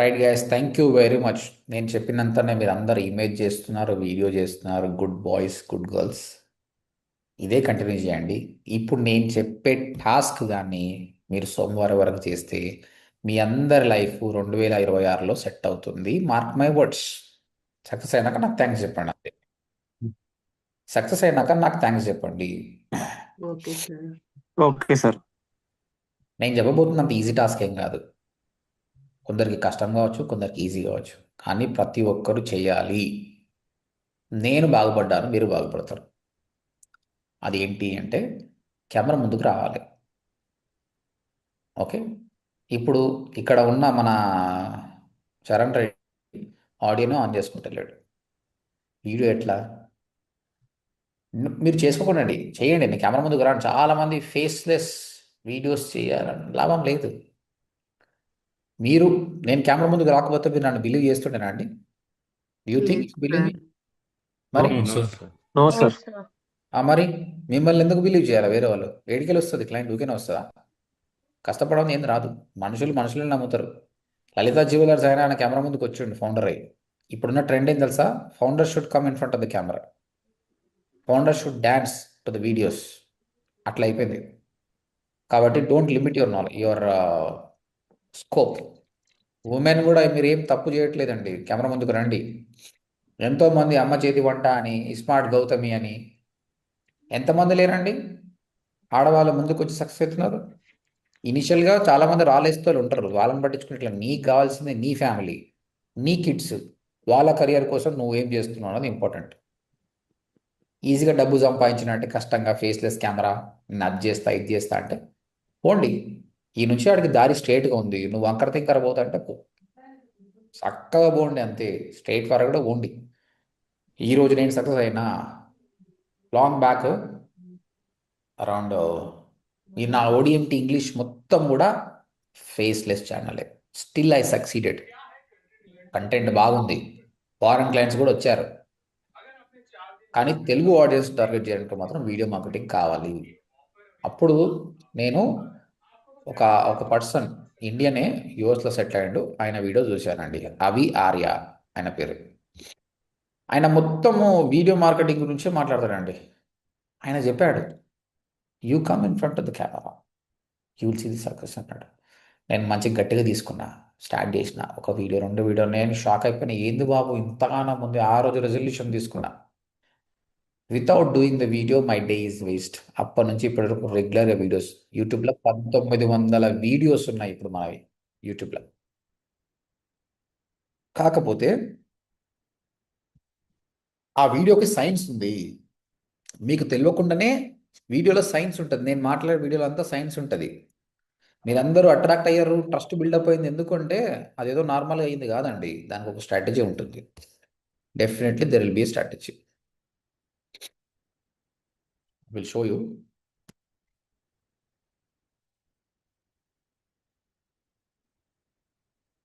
Right guys, thank you very much. నేను చెప్పినంతనే మీరు అందరు ఇమేజ్ చేస్తున్నారు, వీడియో చేస్తున్నారు. Good boys, good girls. ఇదే కంటిన్యూ చేయండి. ఇప్పుడు నేను చెప్పే టాస్క్ కానీ మీరు సోమవారం వరకు చేస్తే మీ అందరి లైఫ్ 2026లో సెట్ అవుతుంది. Mark my words. సక్సెస్ అయినాక నాకు థ్యాంక్స్ చెప్పండి అంతే. సక్సెస్ అయినాక నాకు థ్యాంక్స్ చెప్పండి. Okay sir. Okay sir. నేను చెప్పబోతున్నంత ఈజీ టాస్క్ ఏం కాదు. కొందరికి కష్టం కావచ్చు, కొందరికి ఈజీ కావచ్చు. కానీ ప్రతి ఒక్కరూ చేయాలి. నేను బాగుపడ్డాను, మీరు బాగుపడతారు. అది ఏంటి అంటే కెమెరా ముందుకు రావాలి. ఓకే. ఇప్పుడు ఇక్కడ ఉన్న మన చరణ్ రెడ్డి ఆడియోను ఆన్ చేసుకుంటలేడు. వీడియో ఎట్లా? మీరు చేసుకోకండి, చేయండి. నేను కెమెరా ముందుకు రాను. చాలామంది ఫేస్లెస్ వీడియోస్ చేయాలని లాభం లేదు. మీరు నేను కెమెరా ముందుకు రాకపోతే మీరు నన్ను బిలీవ్ చేస్తుంటేనా అండి? యూ థింక్ లేదు బిలీవ్ మీ? సార్. మరి no sir. Sir. No sir. Sir. మరి మిమ్మల్ని ఎందుకు బిలీవ్ చేయాలి వేరే వాళ్ళు? ఏడికెళ్ళి వస్తుంది క్లయింట్? ఊరికేనే వస్తుందా? కష్టపడడం ఏం రాదు. మనుషులు నమ్ముతారు. లలిత జ్యువెలర్స్ అయినా ఆయన కెమెరా ముందుకు వచ్చిండు ఫౌండర్ అయ్యి. ఇప్పుడున్న ట్రెండ్ ఏం తెలుసా? Founder should come in front of the camera, founder should dance to the videos. అట్లా అయిపోయింది. కాబట్టి don't limit your scope. Women కూడా మీరు ఏం తప్పు చేయట్లేదండి. కెమెరా ముందుకు రండి. ఎంతోమంది అమ్మ చేతి వంట అని, స్మార్ట్ గౌతమి అని ఎంతమంది లేరండి ఆడవాళ్ళ ముందుకు వచ్చి సక్సెస్ అవుతున్నారు. ఇనిషియల్గా చాలామంది రాలేస్తూ ఉంటారు. వాళ్ళని పట్టించుకున్నట్లే నీకు కావాల్సింది నీ ఫ్యామిలీ, నీ కిడ్స్, వాళ్ళ కెరియర్ కోసం నువ్వు ఏం చేస్తున్నావు అన్నది ఇంపార్టెంట్. ఈజీగా డబ్బు సంపాదించిన అంటే కష్టంగా ఫేస్లెస్ కెమెరా, నేను అది చేస్తా ఇది చేస్తా అంటే పోండి. ఈ నుంచి వాడికి దారి స్ట్రైట్గా ఉంది. నువ్వు వంకర తింకర పోతా అంటే పో. చక్కగా పోండి అంతే. స్ట్రైట్ ఫార్వర్డ్గా పోండి. ఈరోజు నేను సక్సెస్ అయినా లాంగ్ బ్యాక్ అరౌండ్ ఈ నా ఓడిఎంటి ఇంగ్లీష్ మొత్తం కూడా ఫేస్లెస్ ఛానలే. Still I succeeded. కంటెంట్ బాగుంది, ఫారెన్ క్లయింట్స్ కూడా వచ్చారు. కానీ తెలుగు ఆడియన్స్ టార్గెట్ చేయడానికి మాత్రం వీడియో మార్కెటింగ్ కావాలి. అప్పుడు నేను ఒక ఒక పర్సన్ ఇండియనే యుఎస్లో సెటిల్ అయ్యాడు. ఆయన వీడియో చూశానండి. అవి ఆర్య ఆయన పేరు. ఆయన మొత్తము వీడియో మార్కెటింగ్ గురించే మాట్లాడతాడండి. ఆయన చెప్పాడు, you come in front of the camera, you will see the success అన్నాడు. నేను మంచిగా గట్టిగా తీసుకున్నా, స్టార్ట్ చేసిన ఒక వీడియో 2 వీడియో. నేను షాక్ అయిపోయినా, ఏంది బాబు ఇంతగానో ముందు. ఆ రోజు రెజల్యూషన్ తీసుకున్నా, without doing the video my day is waste. అప్పటి నుంచి ఇప్పటి వరకు రెగ్యులర్గా వీడియోస్. యూట్యూబ్లో 1900 వీడియోస్ ఉన్నాయి ఇప్పుడు మనవి యూట్యూబ్లో. కాకపోతే ఆ వీడియోకి సైన్స్ ఉంది. మీకు తెలియకుండానే వీడియోలో సైన్స్ ఉంటుంది. నేను మాట్లాడే వీడియోలో అంతా సైన్స్ ఉంటుంది. మీరందరూ అట్రాక్ట్ అయ్యారు, ట్రస్ట్ బిల్డప్ అయింది. ఎందుకంటే అదేదో నార్మల్గా అయింది కాదండి. దానికి ఒక స్ట్రాటజీ ఉంటుంది. Definitely there will be strategy. Will show you.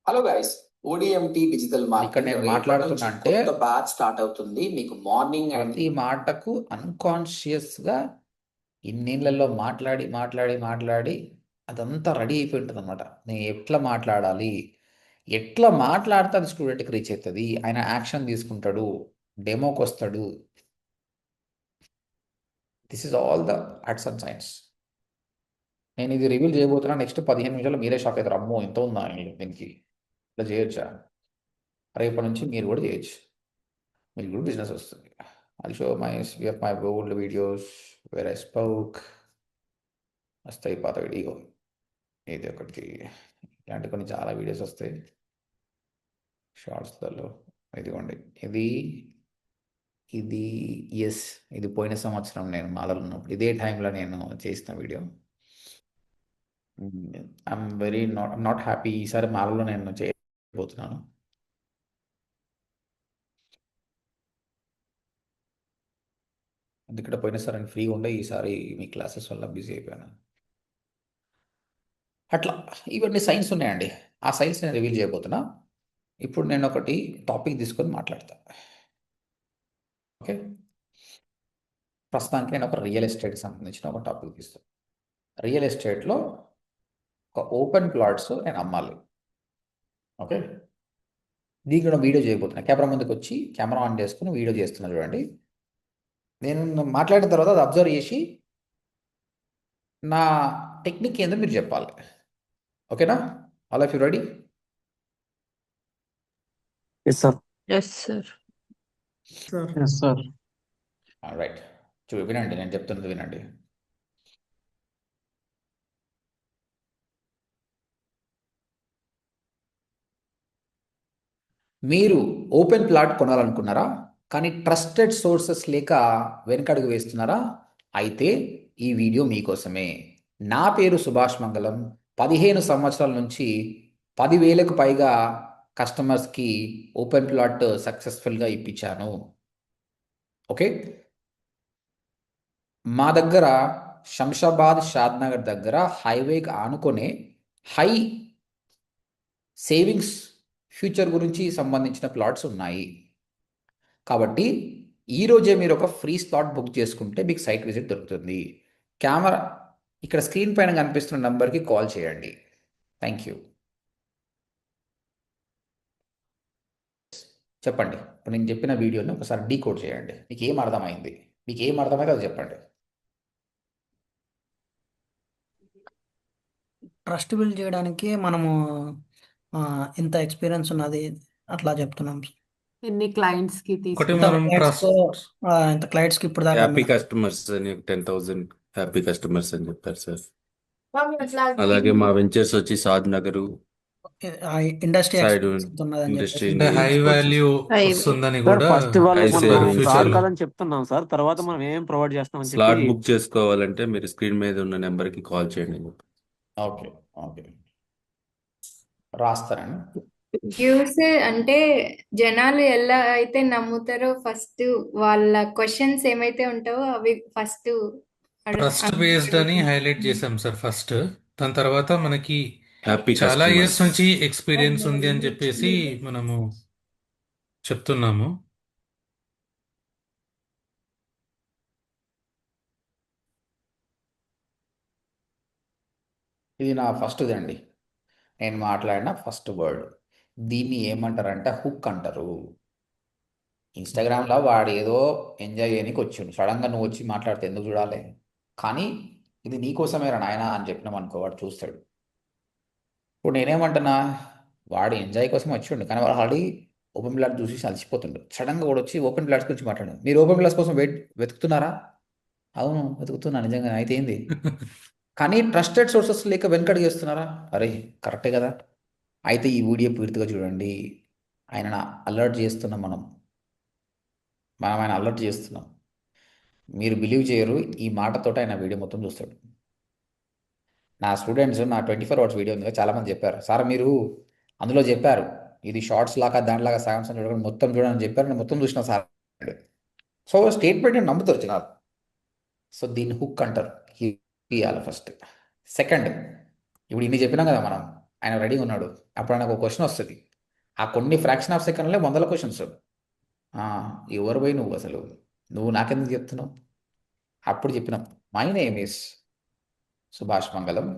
Hello guys, ODMT digital ఇక్కడ మార్కెటింగ్ నేను రేపటి మాట్లాడుతున్నా నుంచి అంటే కొత్త బ్యాచ్ స్టార్ట్ అవుతుంది. మీకు మార్నింగ్ అండ్ ప్రతి మాటకు అన్కాన్షియస్గా ఇన్నేళ్లలో మాట్లాడి మాట్లాడి మాట్లాడి అదంతా రెడీ అయిపోయి ఉంటుంది అనమాట. నేను ఎట్లా మాట్లాడాలి, ఎట్లా మాట్లాడితే అది స్టూడెంట్కి రీచ్ అవుతుంది. ఆయన యాక్షన్ తీసుకుంటాడు, డెమోకి వస్తాడు. This is all the arts and science. నేను ఇది రివీల్ చేయబోతున్నా. నెక్స్ట్ 15 నిమిషాలు మీరే షాక్ అవుతారు. అమ్మో ఎంత ఉందా దీనికి, ఇట్లా చేయొచ్చా? రేపటి నుంచి మీరు కూడా చేయొచ్చు. మీకు కూడా బిజినెస్ వస్తుంది. I show my old videos where I spoke. వస్తాయి పాత వీడియో. ఇది ఒకటి. ఇలాంటి కొన్ని చాలా వీడియోస్ వస్తాయి షార్ట్స్లలో. ఇదిగోండి, ఇది ఇది ఎస్, ఇది పోయిన సంవత్సరం నేను మాలలో ఉన్నప్పుడు ఇదే టైంలో నేను చేసిన video. I'm very not happy. ఈసారి మాలలో నేను చేయబోతున్నాను. ఎందుకంటే పోయినసారి నేను ఫ్రీగా ఉండే, ఈసారి మీ క్లాసెస్ వల్ల బిజీ అయిపోయాను. అట్లా ఇవన్నీ సైన్స్ ఉన్నాయండి. ఆ సైన్స్ నేను రివీల్ చేయబోతున్నా. ఇప్పుడు నేను ఒకటి టాపిక్ తీసుకొని మాట్లాడతా. ఓకే. ప్రస్తుతానికి నేను ఒక రియల్ ఎస్టేట్కి సంబంధించిన ఒక టాపిక్ తీస్తాను. రియల్ ఎస్టేట్లో ఒక ఓపెన్ ప్లాట్స్ నేను అమ్మాలి. ఓకే. దీనికి కూడా వీడియో చేయబోతున్నా. కెమెరా ముందుకు వచ్చి కెమెరా ఆన్ చేసుకుని వీడియో చేస్తున్నా చూడండి. నేను మాట్లాడిన తర్వాత అది అబ్జర్వ్ చేసి నా టెక్నిక్ ఏందో మీరు చెప్పాలి. ఓకేనా? All of you ready? Yes sir. Yes sir. Sir. Yes sir. Right. వినండి, నేను చెప్తున్నది వినండి. మీరు ఓపెన్ ప్లాట్ కొనాలనుకున్నారా? కానీ ట్రస్టెడ్ సోర్సెస్ లేక వెనకడుగు వేస్తున్నారా? అయితే ఈ వీడియో మీకోసమే. నా పేరు సుభాష్ మంగళం. 15 సంవత్సరాల నుంచి 10,000కు పైగా కస్టమర్స్కి ఓపెన్ ప్లాట్ సక్సెస్ఫుల్గా ఇప్పించాను. ఓకే, మా దగ్గర శంషాబాద్ షాద్నగర్ దగ్గర హైవేకి ఆనుకునే హై సేవింగ్స్ ఫ్యూచర్ గురించి సంబంధించిన ప్లాట్స్ ఉన్నాయి. కాబట్టి ఈరోజే మీరు ఒక ఫ్రీ స్లాట్ బుక్ చేసుకుంటే మీకు సైట్ విజిట్ దొరుకుతుంది. కెమెరా ఇక్కడ స్క్రీన్ పైన కనిపిస్తున్న నంబర్కి కాల్ చేయండి. Thank you. చెప్పండి, ఇప్పుడు నేను చెప్పిన వీడియోని ఒకసారి డీకోడ్ చేయండి. మీకు ఏం అర్థమైంది? మీకు ఏం అర్థమైతే అది చెప్పండి. ట్రస్ట్ బిల్డ్ చేయడానికి మనము ఇంత ఎక్స్పీరియన్స్ ఉన్నది అట్లా చెప్తున్నాం. ఎన్ని క్లయింట్స్ కి ఒకటి ఇంత మనం క్లయింట్స్ ట్రస్ట్ ఇంత క్లయింట్స్ కి ఇప్పుడు దాకా హ్యాపీ కస్టమర్స్ అని 10,000 హ్యాపీ కస్టమర్స్ అని చెప్పారు సార్. అలాగే మా వెంచర్స్ వచ్చి Saad Nagar industry side experience ఉన్నదని ఇండస్ట్రీ అంటే హై వాల్యూ High- వస్తుందని సార్ కూడా ఫస్ట్ వాళ్ళు I say మనం future ఫ్రాడ్ లో. కాదని చెప్తున్నాం సార్. తర్వాత మనం ఏం ప్రొవైడ్ చేస్తామని స్లాట్ చెప్పి బుక్ చేసుకోవాలంటే మీరు స్క్రీన్ మీద ఉన్న నెంబర్కి కాల్ చేయండి. Okay okay, రాస్తానండి. వ్యూస్ అంటే జనాలు ఎలా అయితే నమ్ముతారో ఫస్ట్ వాళ్ళ క్వశ్చన్స్ ఏమైతే ఉంటావో అవి ఫస్ట్ ట్రస్ట్ బేస్డ్ అని హైలైట్ చేసాం సార్ ఫస్ట్. దాని తర్వాత మనకి హ్యాపీ చాలా ఇయర్స్ కస్టమర్స్ నుంచి ఎక్స్పీరియన్స్ ఉంది అని చెప్పేసి మనము చెప్తున్నాము. ఇది నా ఫస్ట్ది అండి, నేను మాట్లాడిన ఫస్ట్ వర్డ్. దీన్ని ఏమంటారంటే హుక్ అంటారు. ఇన్స్టాగ్రామ్లో వాడు ఏదో ఎంజాయ్ చేయడానికి వచ్చిండు, సడన్గా నువ్వు వచ్చి మాట్లాడితే ఎందుకు చూడాలి? కానీ ఇది నీకోసమేరా నాయనా అని చెప్పినాం అనుకో, వాడు చూస్తాడు. ఇప్పుడు నేనేమంటున్నా, వాడు ఎంజాయ్ కోసం వచ్చిండు, కానీ వాడు ఆల్రెడీ ఓపెన్ ప్లాట్ చూసి అలసిపోతుండు. సడన్గా కూడా వచ్చి ఓపెన్ ప్లాట్స్ గురించి మాట్లాడు. మీరు ఓపెన్ ప్లాట్స్ కోసం వెతుకుతున్నారా? అవును వెతుకుతున్నా నిజంగా. అయితే ఏంది? కానీ ట్రస్టెడ్ సోర్సెస్ లేక వెనకడుగు వేస్తున్నారా? అరే కరెక్టే కదా. అయితే ఈ వీడియో పూర్తిగా చూడండి. ఆయన అలర్ట్ చేస్తున్నాం, మనం ఆయన అలర్ట్ చేస్తున్నాం. మీరు బిలీవ్ చేయరు, ఈ మాటతోటి ఆయన వీడియో మొత్తం చూస్తాడు. నా స్టూడెంట్స్ నా 24 అవర్స్ వీడియో ఉంది కదా, చాలామంది చెప్పారు, సార్ మీరు అందులో చెప్పారు ఇది షార్ట్స్ లాగా దాంట్లాగా సగం సగం చూడకుండా మొత్తం చూడని చెప్పారు, నేను మొత్తం చూసిన సార్. సో స్టేట్మెంట్ నేను నమ్ముతారు జనాలు. సో దీన్ని హుక్ అంటారు. ఇవ్వాలి ఫస్ట్. సెకండ్, ఇప్పుడు ఇన్ని చెప్పినాం కదా మనం, ఆయన రెడీగా ఉన్నాడు. అప్పుడు ఆయనకు ఒక క్వశ్చన్ వస్తుంది. ఆ కొన్ని ఫ్రాక్షన్ ఆఫ్ సెకండ్లే 100 క్వశ్చన్స్. ఎవరు పోయి నువ్వు అసలు, నువ్వు నాకెందుకు చెప్తున్నావు? అప్పుడు చెప్పినాం, మై నేమ్ ఈస్ సుభాష్ మంగళం,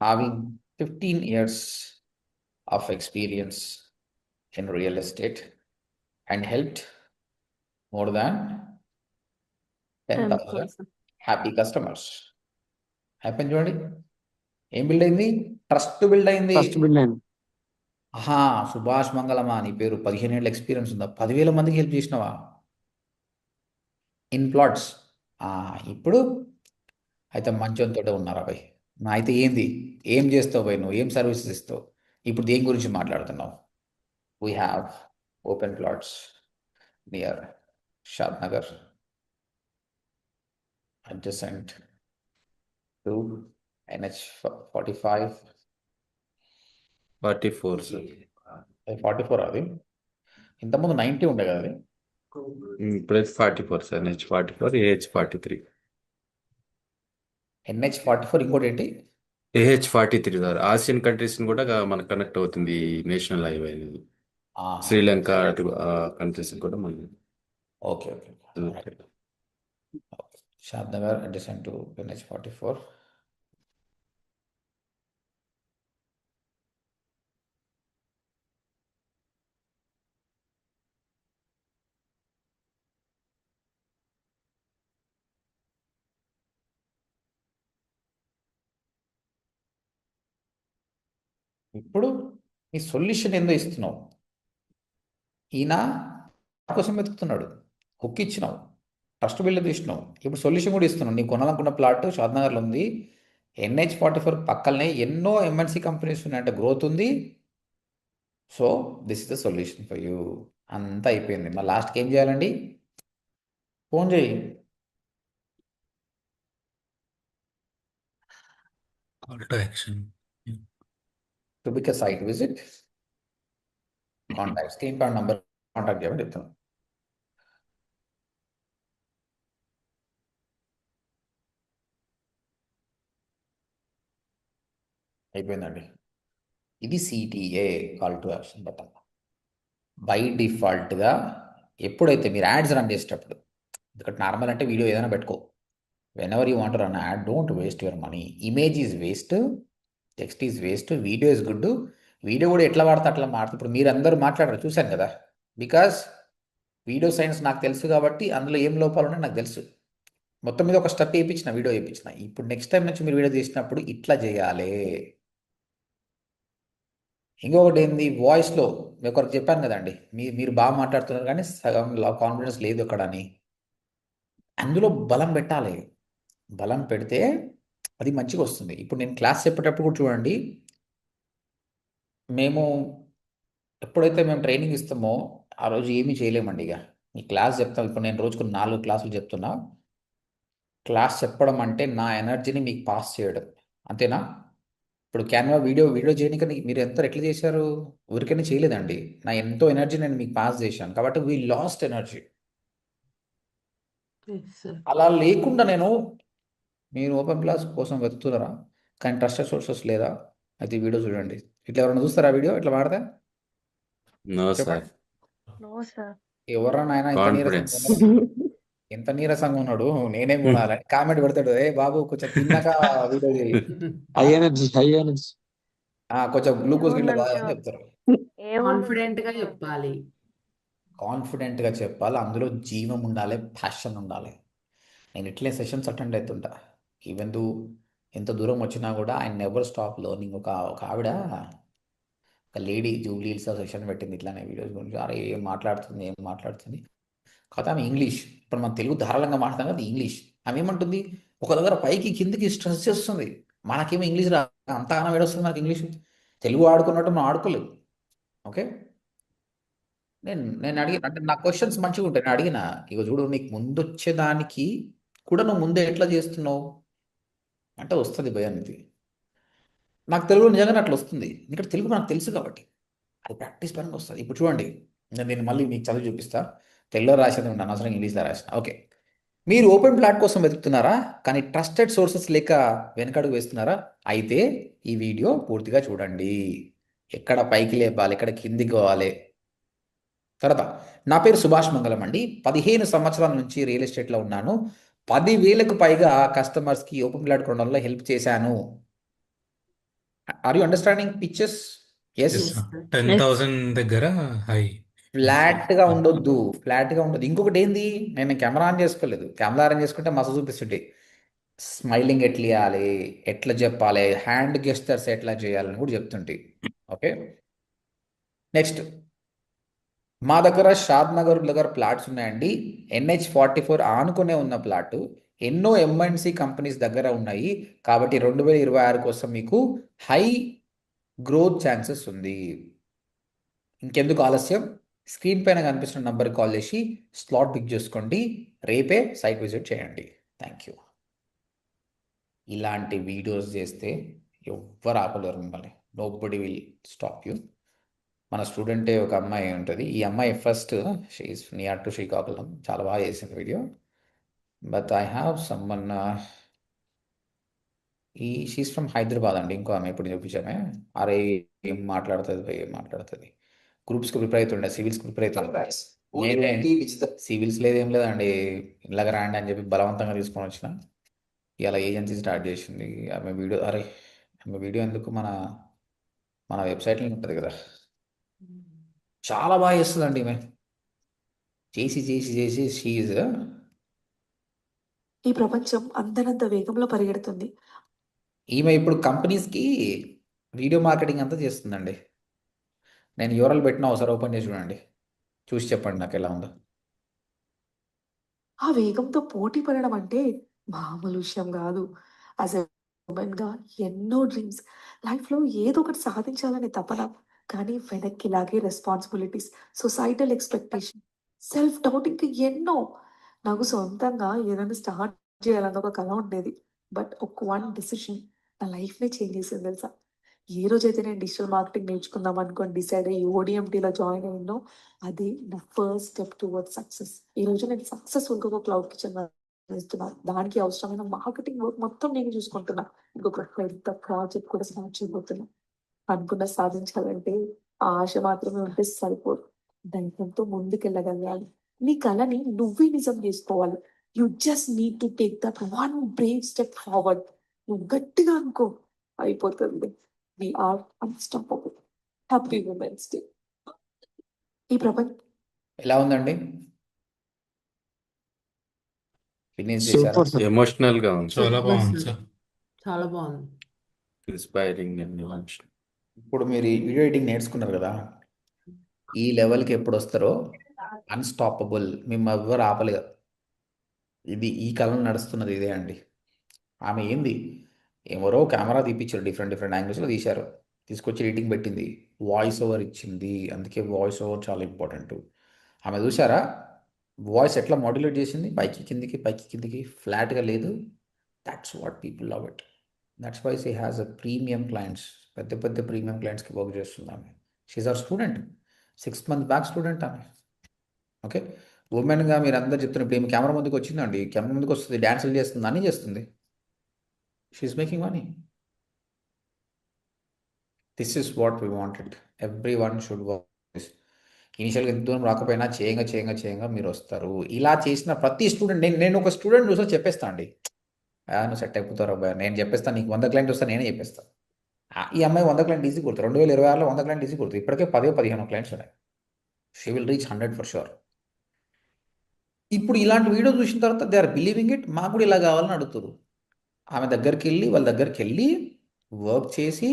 having 15 years of experience in real estate and helped more than 10,000 happy customers. Happy చూడండి, ఏం బిల్డ్ అయింది? ట్రస్ట్ బిల్డ్ అయింది. ఫస్ట్ బిల్ అయింది. ఆహా, సుభాష్ మంగళమా నీ పేరు, 15 ఏళ్ళ ఎక్స్పీరియన్స్ ఉందా, 10,000 మందికి హెల్ప్ చేసినావా ఇన్ ప్లాట్స్? ఇప్పుడు అయితే మంచంతోటే ఉన్నారా భయ్? అయితే ఏంది, ఏం చేస్తావు భయ్, నువ్వు ఏం సర్వీసెస్ ఇస్తావు? ఇప్పుడు దేని గురించి మాట్లాడుతున్నావు? We have open plots near Shad Nagar adjacent to NH 45. 44 sir. 44 అది, ఇంతకుముందు 90 ఉండే కదా అది. ఇప్పుడే 44 సార్. NH44 AH43. NH 44 ఇంకోటి ఏంటి? AH43 sir. ఆసియన్ కంట్రీస్ కూడా మనకు కనెక్ట్ అవుతుంది నేషనల్ హైవే అనేది. శ్రీలంక కంట్రీస్ కూడా మనం okay okay. Shad Nagar adjacent to NH 44. ఇప్పుడు నీ సొల్యూషన్ ఏందో ఇస్తున్నావు. ఈయన కోసం వెతుకుతున్నాడు, హుక్ ఇచ్చినావు, ట్రస్ట్ బిల్డ్ ఇచ్చినావు, ఇప్పుడు సొల్యూషన్ కూడా ఇస్తున్నావు. నీకు కొనాలనుకున్న ప్లాట్ షాద్నగర్లో ఉంది, NH44 పక్కనే ఎన్నో MNC కంపెనీస్ ఉన్నాయంటే గ్రోత్ ఉంది. So this is the solution for you. అంతా అయిపోయింది. మరి లాస్ట్కి ఏం చేయాలండి? ఫోన్ చేయి. Call to action. To book a site visit, contact screen పైన నంబర్ కాంటాక్ట్ చేయమని చెప్తాను. అయిపోయిందండి. ఇది CTA, call to action button. By డిఫాల్ట్గా ఎప్పుడైతే మీరు యాడ్స్ రన్ చేసేటప్పుడు, ఎందుకంటే నార్మల్ అంటే వీడియో ఏదైనా పెట్టుకో, when ever you want run add, don't waste your money. Image is waste, text is waste, video is good. Video కూడా ఎట్లా వాడితే అట్లా మాడుతుంది. ఇప్పుడు మీరు అందరూ మాట్లాడారు చూశాను కదా, బికాస్ వీడియో సైన్స్ నాకు తెలుసు కాబట్టి అందులో ఏం లోపాలు ఉన్నాయో నాకు తెలుసు. మొత్తం మీద ఒక స్టెప్ వేయించిన, వీడియో వేయించిన. ఇప్పుడు నెక్స్ట్ టైం నుంచి మీరు వీడియో చేసినప్పుడు ఇట్లా చేయాలి. ఇంకొకటి ఏంది, వాయిస్లో ఒకరికి చెప్పాను కదండి, మీరు బాగా మాట్లాడుతున్నారు కానీ సగం కాన్ఫిడెన్స్ లేదు అక్కడ అని. అందులో బలం పెట్టాలి. బలం పెడితే అది మంచిగా వస్తుంది. ఇప్పుడు నేను క్లాస్ చెప్పేటప్పుడు కూడా చూడండి, మేము ఎప్పుడైతే మేము ట్రైనింగ్ ఇస్తామో ఆ రోజు ఏమీ చేయలేమండి. ఇక ఈ క్లాస్ చెప్తాం. ఇప్పుడు నేను రోజుకు 4 క్లాసులు చెప్తున్నా. క్లాస్ చెప్పడం అంటే నా ఎనర్జీని మీకు పాస్ చేయడం, అంతేనా? ఇప్పుడు క్యాన్వా వీడియో చేయడానికి మీరు ఎంత ఎట్లా చేశారు? ఊరికైనా చేయలేదండి. నా ఎంతో ఎనర్జీ నేను మీకు పాస్ చేశాను కాబట్టి we lost energy. Yes sir. అలా లేకుండా మీరు ఓపెన్ క్లాస్ కోసం వెతుకుతున్నారా కానీ ట్రస్టెడ్ సోర్సెస్ లేదా? అయితే ఈ వీడియో చూడండి. ఇట్లా ఎవరైనా చూస్తారా వీడియో ఇట్లా వాడితే? No sir. చెప్పండి. No sir. ఎవరన్నా ఆయన కాన్ఫిడెన్స్. ఎంత నీరసంగా ఉన్నాడు, నేనేం కొనాలని కామెంట్ పెడతాడు. ఏ బాబు కొంచెం తిన్నాక వీడియో చేయి, హై ఎనర్జీ, హై ఎనర్జీ. కొంచెం గ్లూకోజ్ గిట్లా తాగని చెప్తారు. కాన్ఫిడెంట్ గా చెప్పాలి. కాన్ఫిడెంట్గా చెప్పాలి, అందులో జీవం ఉండాలి, ప్యాషన్ ఉండాలి. నేను ఇట్లే సెషన్స్ అటెండ్ అవుతుంటా. ఈవెన్ దో ఎంత దూరం వచ్చినా కూడా ఐ నెవర్ స్టాప్ లెర్నింగ్. ఒక ఆవిడ, ఒక లేడీ జూబ్లీహిల్స్ సెషన్ పెట్టింది ఇట్లానే వీడియోస్ గురించి. అరే ఏం మాట్లాడుతుంది కాకపోతే ఆమె ఇంగ్లీష్. ఇప్పుడు మనం తెలుగు ధారాళంగా మాట్లాడతాం కదా, ఇంగ్లీష్. ఆమె ఏమంటుంది, ఒక దగ్గర పైకి కిందికి స్ట్రెస్ చేస్తుంది. మనకేమో ఇంగ్లీష్ రా, అంత గానం ఏడొస్తుంది మనకి ఇంగ్లీష్. తెలుగు ఆడుకున్నట్టు మనం ఆడుకోలేదు. ఓకే, నేను అడిగిన అంటే నా క్వశ్చన్స్ మంచిగా ఉంటాయి. నేను అడిగిన, ఇక చూడు నీకు ముందు వచ్చేదానికి కూడా నువ్వు ముందే ఎట్లా చేస్తున్నావు అంటే వస్తుంది భయ అనేది. నాకు తెలుగు నిజంగానే అట్లా వస్తుంది, ఎందుకంటే తెలుగు నాకు తెలుసు కాబట్టి. అది ప్రాక్టీస్ పరంగా వస్తుంది. ఇప్పుడు చూడండి, నేను మళ్ళీ మీకు చదివి చూపిస్తా. తెలుగులో రాసేది ఉన్నాను, అవసరం ఇంగ్లీష్లో రాసిన. ఓకే, మీరు ఓపెన్ ప్లాట్ కోసం వెతుకుతున్నారా కానీ ట్రస్టెడ్ సోర్సెస్ లేక వెనకడుగు వేస్తున్నారా? అయితే ఈ వీడియో పూర్తిగా చూడండి. ఎక్కడ పైకి లేపాలి, ఎక్కడ కిందికి పోవాలి. తర్వాత, నా పేరు సుభాష్ మంగళం అండి. 15 సంవత్సరాల నుంచి రియల్ ఎస్టేట్లో ఉన్నాను. 10,000కు పైగా కస్టమర్స్కి ఓపెన్ ప్లాట్ కొనడంలో హెల్ప్ చేశాను. Are you understanding pictures? Yes. Yes, sir. 10,000 దగ్గర హై. ఫ్లాట్గా ఉండొద్దు, ఫ్లాట్గా ఉండదు. ఇంకొకటి ఏంది, నేను కెమెరా ఆన్ చేసుకోలేదు. కెమెరా ఆన్ చేసుకుంటే మస్తు చూపిస్తుంటే స్మైలింగ్ ఎట్లా ఇవ్వాలి, ఎట్లా చెప్పాలి, హ్యాండ్ గెస్టర్స్ ఎట్లా చేయాలని కూడా చెప్తుంటే. ఓకే, నెక్స్ట్, మా దగ్గర షాద్నగర్ దగ్గర ప్లాట్స్ ఉన్నాయండి. NH44 ఆనుకునే ఉన్న ప్లాట్. ఎన్నో MNC కంపెనీస్ దగ్గర ఉన్నాయి కాబట్టి 2026 కోసం మీకు హై గ్రోత్ ఛాన్సెస్ ఉంది. ఇంకెందుకు ఆలస్యం, స్క్రీన్ పైన కనిపిస్తున్న నంబర్కి కాల్ చేసి స్లాట్ బుక్ చేసుకోండి. రేపే సైట్ విజిట్ చేయండి. Thank you. ఇలాంటి వీడియోస్ చేస్తే ఎవ్వరు ఆపలేరు మిమ్మల్ని. Nobody will stop you. మన స్టూడెంటే ఒక అమ్మాయి ఉంటుంది. ఈ అమ్మాయి first she's near to Srikakulam, చాలా బాగా చేసింది video. But I have someone, she's from Hyderabad అండి. ఇంకో ఆమె ఇప్పుడు చూపించామే. అరే ఏం మాట్లాడుతుంది. గ్రూప్స్కి ప్రిపేర్ అవుతుండే, సివిల్స్కి ప్రిపేర్ అవుతుండే. నేనే సివిల్స్ లేదేం లేదండి, ఇలాగ రాండి అని చెప్పి బలవంతంగా తీసుకొని వచ్చిన. ఇలా ఏజెన్సీ స్టార్ట్ చేసింది ఆమె. వీడియో ఎందుకు మన వెబ్సైట్లో ఉంటుంది కదా. చాలా బాగా చేస్తుందండి ఈమె. చేసి షీఈ్ ఈ ప్రపంచం అందనంత వేగంలో పరిగెడుతుంది. ఈమె ఇప్పుడు కంపెనీస్కి వీడియో మార్కెటింగ్ అంతా చేస్తుందండి. నేను యూఆర్ఎల్ పెట్టిన ఒకసారి ఓపెన్ చేసి చూడండి, చూసి చెప్పండి నాకు ఎలా ఉందో. ఆ వేగంతో పోటీ పడడం అంటే మామూలు విషయం కాదు. యాజ్ ఎ వుమెన్‌గా ఎన్నో డ్రీమ్స్, లైఫ్‌లో ఏదో ఒకటి సాధించాలనే తపన. కానీ వెనక్కి లాగే responsibilities, societal expectation, self doubt ఇంకా ఎన్నో. నాకు సొంతంగా ఏదైనా స్టార్ట్ చేయాలన్న ఒక కల ఉండేది. బట్ ఒక వన్ డెసిషన్ నా లైఫ్‌నే చేంజ్ చేసింది తెలుసా? ఏ రోజైతే నేను డిజిటల్ మార్కెటింగ్ నేర్చుకుందాం అనుకోని డిసైడ్ అయ్యి ఓడీఎంటీలో జాయిన్ అయ్యానో, అదే నా ఫస్ట్ స్టెప్ టువర్డ్స్ సక్సెస్. ఈరోజు నేను సక్సెస్‌ఫుల్‌గా ఒక క్లౌడ్ కిచెన్ చేస్తున్నా. దానికి అవసరమైన మార్కెటింగ్ వర్క్ మొత్తం నేను చూసుకుంటున్నా. ఇంకొక పెద్ద ప్రాజెక్ట్ కూడా స్టార్ట్ చేయబోతున్నా. అనుకున్నది సాధించాలంటే ఆ ఆశ మాత్రమే ఉంటే సరిపోదు. ధైర్యంతో ముందుకెళ్ళగలగాలి. నీ కలని నువ్వే నిజం చేసుకోవాలి. You just need to take that one brave step forward. నువ్వు గట్టిగా అనుకో, అయిపోతుంది. We are unstoppable. Happy women's day. ఈ ప్రపంచం ఎలా ఉందండి? ఫినిష్ చేశారా? Super sir. ఎమోషనల్ గా ఉంది చాలా సూపర్ బాగుంది సార్. సార్. చాలా బాగుంది. Inspiring and emotional. ఇప్పుడు మీరు ఈ వీడియో ఎడిటింగ్ నేర్చుకున్నారు కదా, ఈ లెవెల్కి ఎప్పుడు వస్తారో అన్స్టాపబుల్, మిమ్మల్ని ఎవ్వరు ఆపలేరు. ఇది ఈ కాలంలో నడుస్తున్నది ఇదే అండి. ఆమె ఏంది, ఎవరో కెమెరా తీపిచ్చారు, డిఫరెంట్ డిఫరెంట్ యాంగిల్స్లో తీశారు, తీసుకొచ్చి ఎడిటింగ్ పెట్టింది, వాయిస్ ఓవర్ ఇచ్చింది. అందుకే వాయిస్ ఓవర్ చాలా ఇంపార్టెంట్. ఆమె చూసారా వాయిస్ ఎట్లా మాడ్యులేట్ చేసింది, పైకి కిందికి పైకి కిందికి, ఫ్లాట్గా లేదు. That's what people love it. That's why she has a premium clients. పెద్ద పెద్ద ప్రీమియం క్లయింట్స్కి వర్క్ చేస్తుంది ఆమె. She's our student, 6 months back student ఆమె. ఓకే, ఉమెన్గా మీరు అందరు చెప్తున్నారు. ఇప్పుడు ఏమి కెమెరా ముందుకు వచ్చిందండి, కెమెరా ముందుకు వస్తుంది, డ్యాన్సులు చేస్తుంది, అన్నీ చేస్తుంది. She is making money. This is what we wanted. Every one should work this. ఇనిషియల్గా ఎంత దూరం రాకపోయినా చేయంగా మీరు వస్తారు. ఇలా చేసిన ప్రతి స్టూడెంట్, నేను ఒక స్టూడెంట్ చూసా చెప్పేస్తా అండి, నువ్వు సెట్ అయిపోతారు అబ్బాయి, నేను చెప్పేస్తాను నీకు 100 క్లయింట్ వస్తా, నేనే చెప్పేస్తాను. ఈ అమ్మాయి 100 క్లయింట్ ఈజీ కొడుతుంది. 2026లో 100 క్లయింట్ ఈజీ కొడుతుంది. ఇప్పటికే 10-15 క్లయింట్స్ ఉన్నాయి. She will reach 100 for sure. ఇప్పుడు ఇలాంటి వీడియో చూసిన తర్వాత దే ఆర్ బిలీవింగ్ ఇట్. మాకు కూడా ఇలా కావాలని అడుగుతారు. ఆమె దగ్గరికి వెళ్ళి, వాళ్ళ దగ్గరికి వెళ్ళి వర్క్ చేసి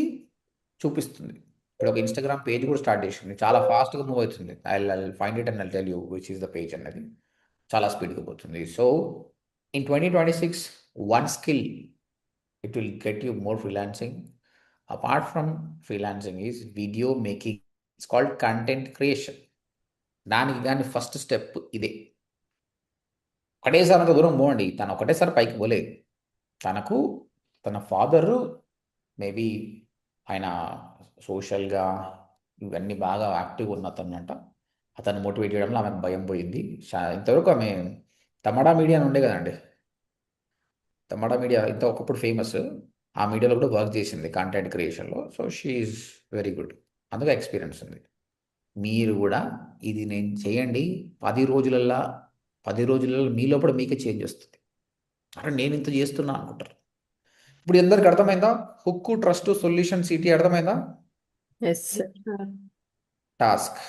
చూపిస్తుంది. ఇప్పుడు ఒక ఇన్స్టాగ్రామ్ పేజ్ కూడా స్టార్ట్ చేసింది, చాలా ఫాస్ట్గా మూవ్ అవుతుంది. I find it and I tell you which is the page అన్నది. చాలా స్పీడ్గా పోతుంది. So in 2026 one skill, it will get you more freelancing. Apart from freelancing is video making. It's called content creation. దానికి కానీ first step ఇదే. ఒకటేసారి అంత దూరం పోండి. తను ఒకటేసారి పైకి పోలేదు. తనకు తన ఫాదరు మేబీ ఆయన సోషల్గా ఇవన్నీ బాగా యాక్టివ్గా ఉన్న అతనంట. అతను మోటివేట్ చేయడంలో ఆమెకు భయం పోయింది. ఇంతవరకు ఆమె తమడా మీడియా అని ఉండే కదండి, తమడా మీడియా ఇంత ఒకప్పుడు ఫేమస్. ఆ మీడియాలో కూడా వర్క్ చేసింది కంటెంట్ క్రియేషన్లో. సో షీఈస్ వెరీ గుడ్, అందుకే ఎక్స్పీరియన్స్ ఉంది. మీరు కూడా ఇది నేను చేయండి, 10 రోజులలో మీ లోపల మీకే చేంజ్ వస్తుంది. అరే నేను ఇంత చేస్తున్నా అనుకుంటారు. ఇప్పుడు అందరికి అర్థమైందా? హుక్, ట్రస్ట్, సొల్యూషన్, సిటీ అర్థమైందా? Yes sir. టాస్క్.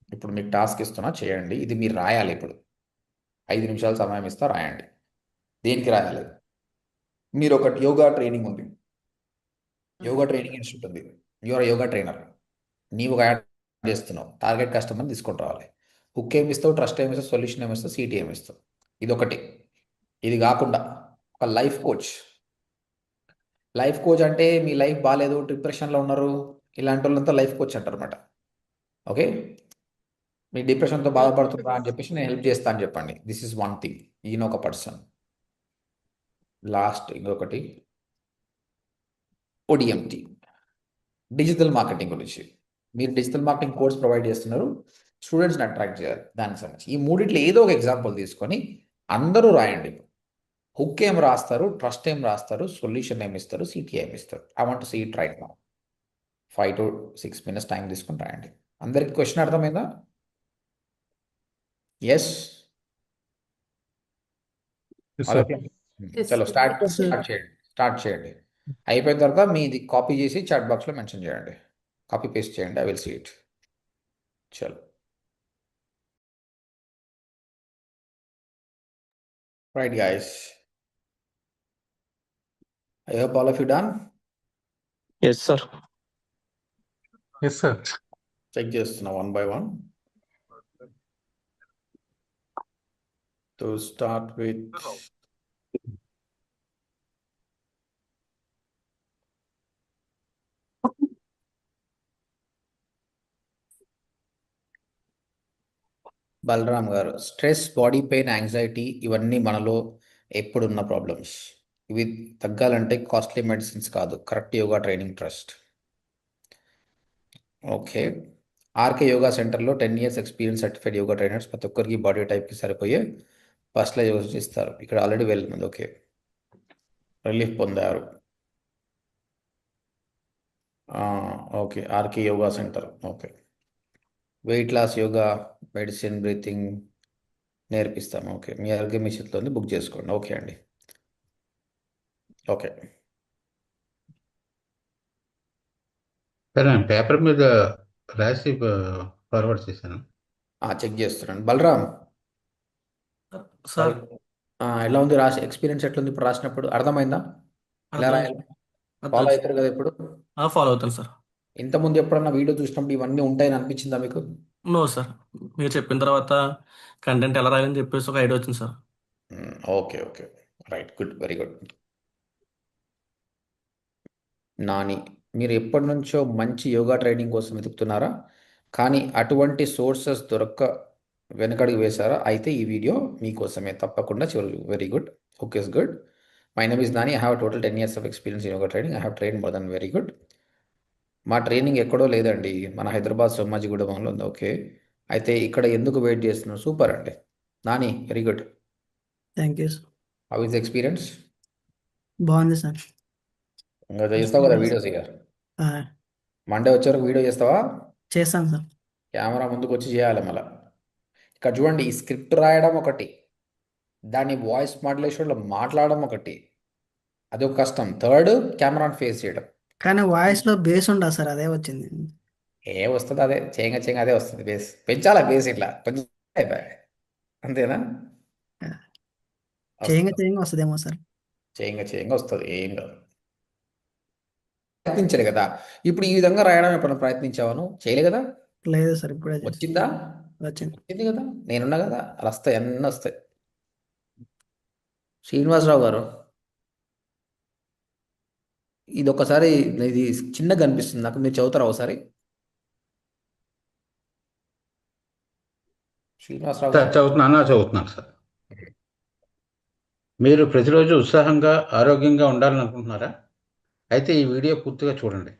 ఇప్పుడు మీకు టాస్క్ ఇస్తున్నా, చేయండి. ఇది మీరు రాయాలి. ఇప్పుడు 5 నిమిషాలు సమయం ఇస్తా, రాయండి. దేనికి రాయాలి? మీరు ఒక యోగా ట్రైనింగ్ ఉంది, యోగా ట్రైనింగ్ ఇన్స్టిట్యూట్ ఉంది, యువర్ యోగా ట్రైనర్, నీవు ఒక యాడ్ చేస్తున్నావు, టార్గెట్ కస్టమర్ని తీసుకొని రావాలి. హుక్ ఏమి ఇస్తావు, ట్రస్ట్ ఏమి ఇస్తావు, సొల్యూషన్ ఏమి ఇస్తావు, సిటీ ఏమి ఇస్తావు. ఇది ఒకటి. ఇది కాకుండా ఒక లైఫ్ కోచ్. లైఫ్ కోచ్ అంటే మీ లైఫ్ బాగాలేదు, డిప్రెషన్లో ఉన్నారు, ఇలాంటి వాళ్ళంతా లైఫ్ కోచ్ అంటారు అనమాట. ఓకే, మీ డిప్రెషన్తో బాధపడుతున్నా అని చెప్పేసి నేను హెల్ప్ చేస్తా అని చెప్పండి. This is one thing. ఈయన ఒక పర్సన్. లాస్ట్ ఇంకొకటి ఓడిఎంటీ, డిజిటల్ మార్కెటింగ్ గురించి. మీరు డిజిటల్ మార్కెటింగ్ కోర్స్ ప్రొవైడ్ చేస్తున్నారు, స్టూడెంట్స్ని అట్రాక్ట్ చేయాలి. దానికి సంబంధించి ఈ మూడిట్లో ఏదో ఒక ఎగ్జాంపుల్ తీసుకొని అందరూ రాయండి. హుక్ ఏం రాస్తారు, ట్రస్ట్ ఏం రాస్తారు, సొల్యూషన్ ఏమి ఇస్తారు, సిటీ ఏమి ఇస్తారు. I want to see it right now. 5 to 6 minutes time తీసుకొని రాయండి. అందరికి క్వశ్చన్ అర్థమైందా? ఎస్, చలో స్టార్ట్ చేయండి. అయిపోయిన తర్వాత మీది కాపీ చేసి చాట్ బాక్స్లో మెన్షన్ చేయండి, కాపీ పేస్ట్ చేయండి. I will see it. చలో right guys, I hope all of you done. Yes sir. Yes sir. Check చేస్తున్నా 1 by 1. To start with Balaram garu, stress, body pain, anxiety ఇవన్నీ మనలో ఎప్పుడున్న ప్రాబ్లమ్స్. ఇవి తగ్గాలంటే కాస్ట్లీ మెడిసిన్స్ కాదు, correct yoga training trust. Okay. RK yoga సెంటర్లో 10 years experience certified yoga trainers ప్రతి ఒక్కరికి body టైప్కి సరిపోయే పర్సనలైజ్ యోగా ఇస్తారు. ఇక్కడ ఆల్రెడీ వెళ్ళింది. ఓకే, రిలీఫ్ పొందారు. Okay, RK yoga centre. Okay, weight loss yoga, medicine, breathing నేర్పిస్తాం. ఓకే, మీ ఆరోగ్యం మీ చేతిలో ఉంది, బుక్ చేసుకోండి. ఓకే అండి. ఓకే, సరే నేను పేపర్ మీద రాసి ఫార్వర్డ్ చేశాను. చెక్ చేస్తున్నాను. బలరాం సార్ ఎలా ఉంది రాసి ఎక్స్పీరియన్స్ ఎట్లుంది ఇప్పుడు రాసినప్పుడు? అర్థమైందా ఎలా అర్థం రాయాలి? అర్థం ఫాలో అవుతారు కదా ఇప్పుడు? ఫాలో అవుతాను సార్. ఇంతకుముందు ఎప్పుడన్నా వీడియో చూసినప్పుడు ఇవన్నీ ఉంటాయని అనిపించిందా మీకు? నో సార్, మీరు చెప్పిన తర్వాత కంటెంట్ ఎలా రాయాలని చెప్పేసి ఒక ఐడియా వచ్చింది sir. Okay okay, right, good, very good. Nani, మీరు ఎప్పటి నుంచో మంచి యోగా ట్రైనింగ్ కోసం వెతుకుతున్నారా, కానీ అటువంటి సోర్సెస్ దొరక్క వెనకడుగు వేశారా? అయితే ఈ వీడియో మీకోసమే, తప్పకుండా చివరి. Very good, okay, is good. My name is Nani. I have total 10 years of experience in yoga training. I have train more than. Very good. మా ట్రైనింగ్ ఎక్కడో లేదండి, మన హైదరాబాద్ సోమాజిగూడలో ఉంది. ఓకే, అయితే ఇక్కడ ఎందుకు వెయిట్ చేస్తున్నారు? సూపర్ అండి Nani, very good. Thank you sir. How is experience? బాగుంది సార్. ఇంకా చేస్తావు కదా వీడియోస్, ఇక ఆ, మండే వచ్చే వరకు వీడియో చేస్తావా? చేస్తాను సార్. కెమెరా ముందుకు వచ్చి చేయాలి మళ్ళీ. ఇక్కడ చూడండి, ఈ స్క్రిప్ట్ రాయడం ఒకటి, దాన్ని వాయిస్ మాడ్యులేషన్లో మాట్లాడడం ఒకటి, అది ఒక కష్టం. థర్డ్, కెమెరాని ఫేస్ చేయడం. కానీ వాయిస్లో బేస్ ఉండదు సార్, అదే వచ్చింది. ఏ వస్తుంది అదే, చేయంగా చేయంగా అదే వస్తుంది. బేస్ పెంచాలా, బేస్ ఇట్లా కొంచెం అయిపోయి. అంతేనా? చేయంగా వస్తుంది, చేయంగా వస్తుందేమో సార్. చేయంగా చేయంగా వస్తుంది, ఏం కాదు. ప్రయత్నించలే కదా ఇప్పుడు ఈ విధంగా రాయడం ఎప్పుడైనా ప్రయత్నించావాను? చేయలే కదా. లేదు సార్, ఇప్పుడే చేస్తాను. వచ్చిందా? వచ్చింది. వచ్చింది కదా, నేనున్నా కదా, అలా వస్తాయి, అన్నీ వస్తాయి. శ్రీనివాసరావు గారు, ఇది ఒకసారి, ఇది చిన్నగా అనిపిస్తుంది నాకు, మీరు చదువుతారా ఒకసారి? శ్రీనివాసరావు సార్ గారు, చదువుతున్నాను సార్. మీరు ప్రతిరోజు ఉత్సాహంగా ఆరోగ్యంగా ఉండాలని అనుకుంటున్నారా? అయితే ఈ వీడియో పూర్తిగా చూడండి.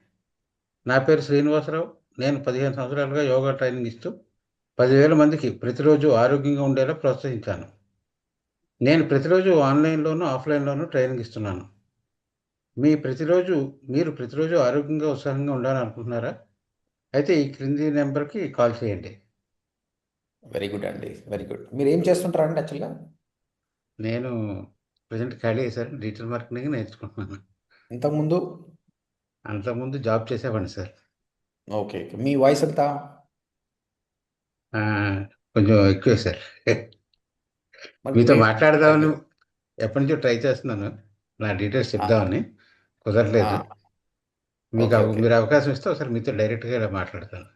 నా పేరు శ్రీనివాసరావు. నేను 15 సంవత్సరాలుగా యోగా ట్రైనింగ్ ఇస్తూ 10,000 మందికి ప్రతిరోజు ఆరోగ్యంగా ఉండేలా ప్రోత్సహించాను. నేను ప్రతిరోజు ఆన్లైన్లోనూ ఆఫ్లైన్లోనూ ట్రైనింగ్ ఇస్తున్నాను. మీరు ప్రతిరోజు ఆరోగ్యంగా ఉత్సాహంగా ఉండాలని అనుకుంటున్నారా? అయితే ఈ క్రింది నెంబర్కి కాల్ చేయండి. వెరీ గుడ్ అండి, వెరీ గుడ్. మీరు ఏం చేస్తుంటారండి యాక్చువల్గా? నేను ప్రజెంట్ ఖాళీ సార్, డిజిటల్ మార్కెటింగ్ నేర్చుకుంటున్నాను. ఇంతకుముందు? అంతకుముందు జాబ్ చేసేవాడిని సార్. ఓకే, మీ వాయిస్ ఎంత? ఆ, కొంచెం ఎక్కువే సార్. మరి మీతో మీరే- మాట్లాడదామని ఎప్పటి నుంచో ట్రై చేస్తున్నాను, నా డీటెయిల్స్ చెప్దామని, కుదరలేదు. Okay, okay. మీరు అవకాశం ఇస్తే ఒకసారి మీతో డైరెక్ట్గా ఇలా మాట్లాడతాను.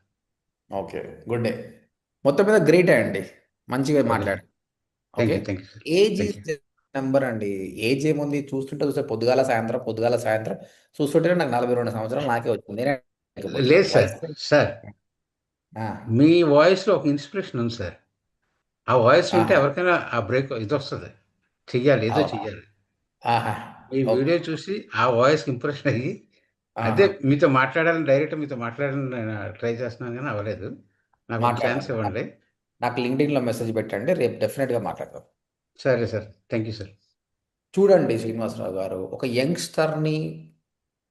Okay, good day. మొత్తం మీద గ్రేటే అండి, మంచిగా మాట్లాడు. Okay, thank you sir. Age thank is number అండి. ఏజ్ ఏముంది, చూస్తుంటే చూస్తే పొద్దుగాల సాయంత్రం చూస్తుంటే నాకు 42 సంవత్సరాలు నాకే వచ్చింది. నేనే లేదు సార్. సార్, ఆ, మీ వాయిస్లో ఒక ఇన్స్పిరేషన్ ఉంది సార్. ఆ వాయిస్ వింటే ఆహా. ఎవరికైనా ఆ బ్రేక్ ఇది వస్తుంది, చెయ్యాలి, ఏదో అవునా? చెయ్యాలి. ఆహా, మీ ఓకే. వీడియో చూసి ఆ వాయిస్కి ఇంప్రెషన్ అయ్యి ఆహా. అదే మీతో మాట్లాడాలని, డైరెక్ట్ మీతో మాట్లాడాలని నేను ట్రై చేస్తున్నాను, కానీ అవ్వలేదు. నాకు ఒక ఛాన్స్ మాట్లాడదాం. ఇవ్వండి. నాకు లింక్డ్ఇన్లో మెసేజ్ పెట్టండి, రేపు డెఫినెట్గా మాట్లాడదాం. సరే సార్, థ్యాంక్ యూ సార్. చూడండి శ్రీనివాసరావు గారు, ఒక యంగ్స్టర్ని,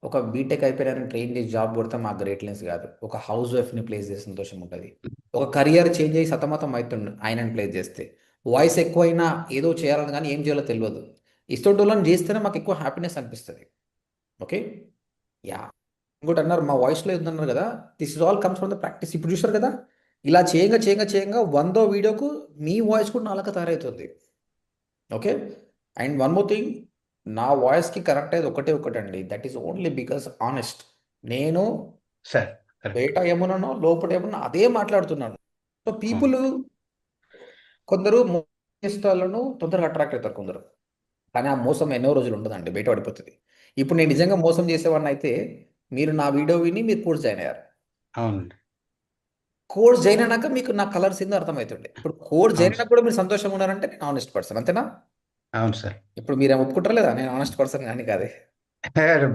ఒక బీటెక్ అయిపోయిన ట్రైన్ చేసి జాబ్ కొడితే మాకు గ్రేట్నెస్ కాదు, ఒక హౌస్ వైఫ్ని ప్లేస్ చేసే సంతోషం ఉంటుంది. ఒక కెరియర్ చేంజ్ అయ్యి సతమతం అవుతుండు ఆయనని ప్లేస్ చేస్తే, వాయిస్ ఎక్కువైనా ఏదో చేయాలని కానీ ఏం చేయాలో తెలియదు, ఇష్టోళ్ళని చేస్తేనే మాకు ఎక్కువ హ్యాపీనెస్ అనిపిస్తుంది. Okay, yeah. ఇంకోటి అన్నారు, మా వాయిస్లో ఉందన్నారు కదా, this is all comes from the practice. ఇప్పుడు చూసారు కదా, ఇలా చేయంగా 100వ వీడియోకు మీ వాయిస్ కూడా నాలుక తయారవుతుంది. Okay, and one more thing, నా వాయిస్కి కరెక్ట్ అయ్యేది ఒకటే ఒకటండి, that is only because honest. నేను సార్ కరెక్ట్. బయట ఏమన్నానో లోపల ఏమన్నా అదే మాట్లాడుతున్నాను. సో పీపుల్ కొందరు మోసం చేసే వాళ్ళను తొందరగా అట్రాక్ట్ అవుతారు కొందరు. కానీ ఆ మోసం ఎన్నో రోజులు ఉండదండి, బయట పడిపోతుంది. ఇప్పుడు నేను నిజంగా మోసం చేసేవాడిని అయితే మీరు నా వీడియో విని మీరు కోర్స్ జాయిన్ అయ్యారు. అవునండి. కోర్స్ జాయిన్ అయినాక మీకు నా కలర్స్ ఏందో అర్థమవుతుండే. ఇప్పుడు కోర్స్ జాయిన్ అవును అయినా సార్. కూడా మీరు సంతోషంగా ఉన్నారంటే నేను ఆనెస్ట్ పర్సన్, అంతేనా? అవును సార్. ఇప్పుడు మీరేం ఒప్పుకుంటారా లేదా నేను ఆనెస్ట్ పర్సన్ కానీ కాదే?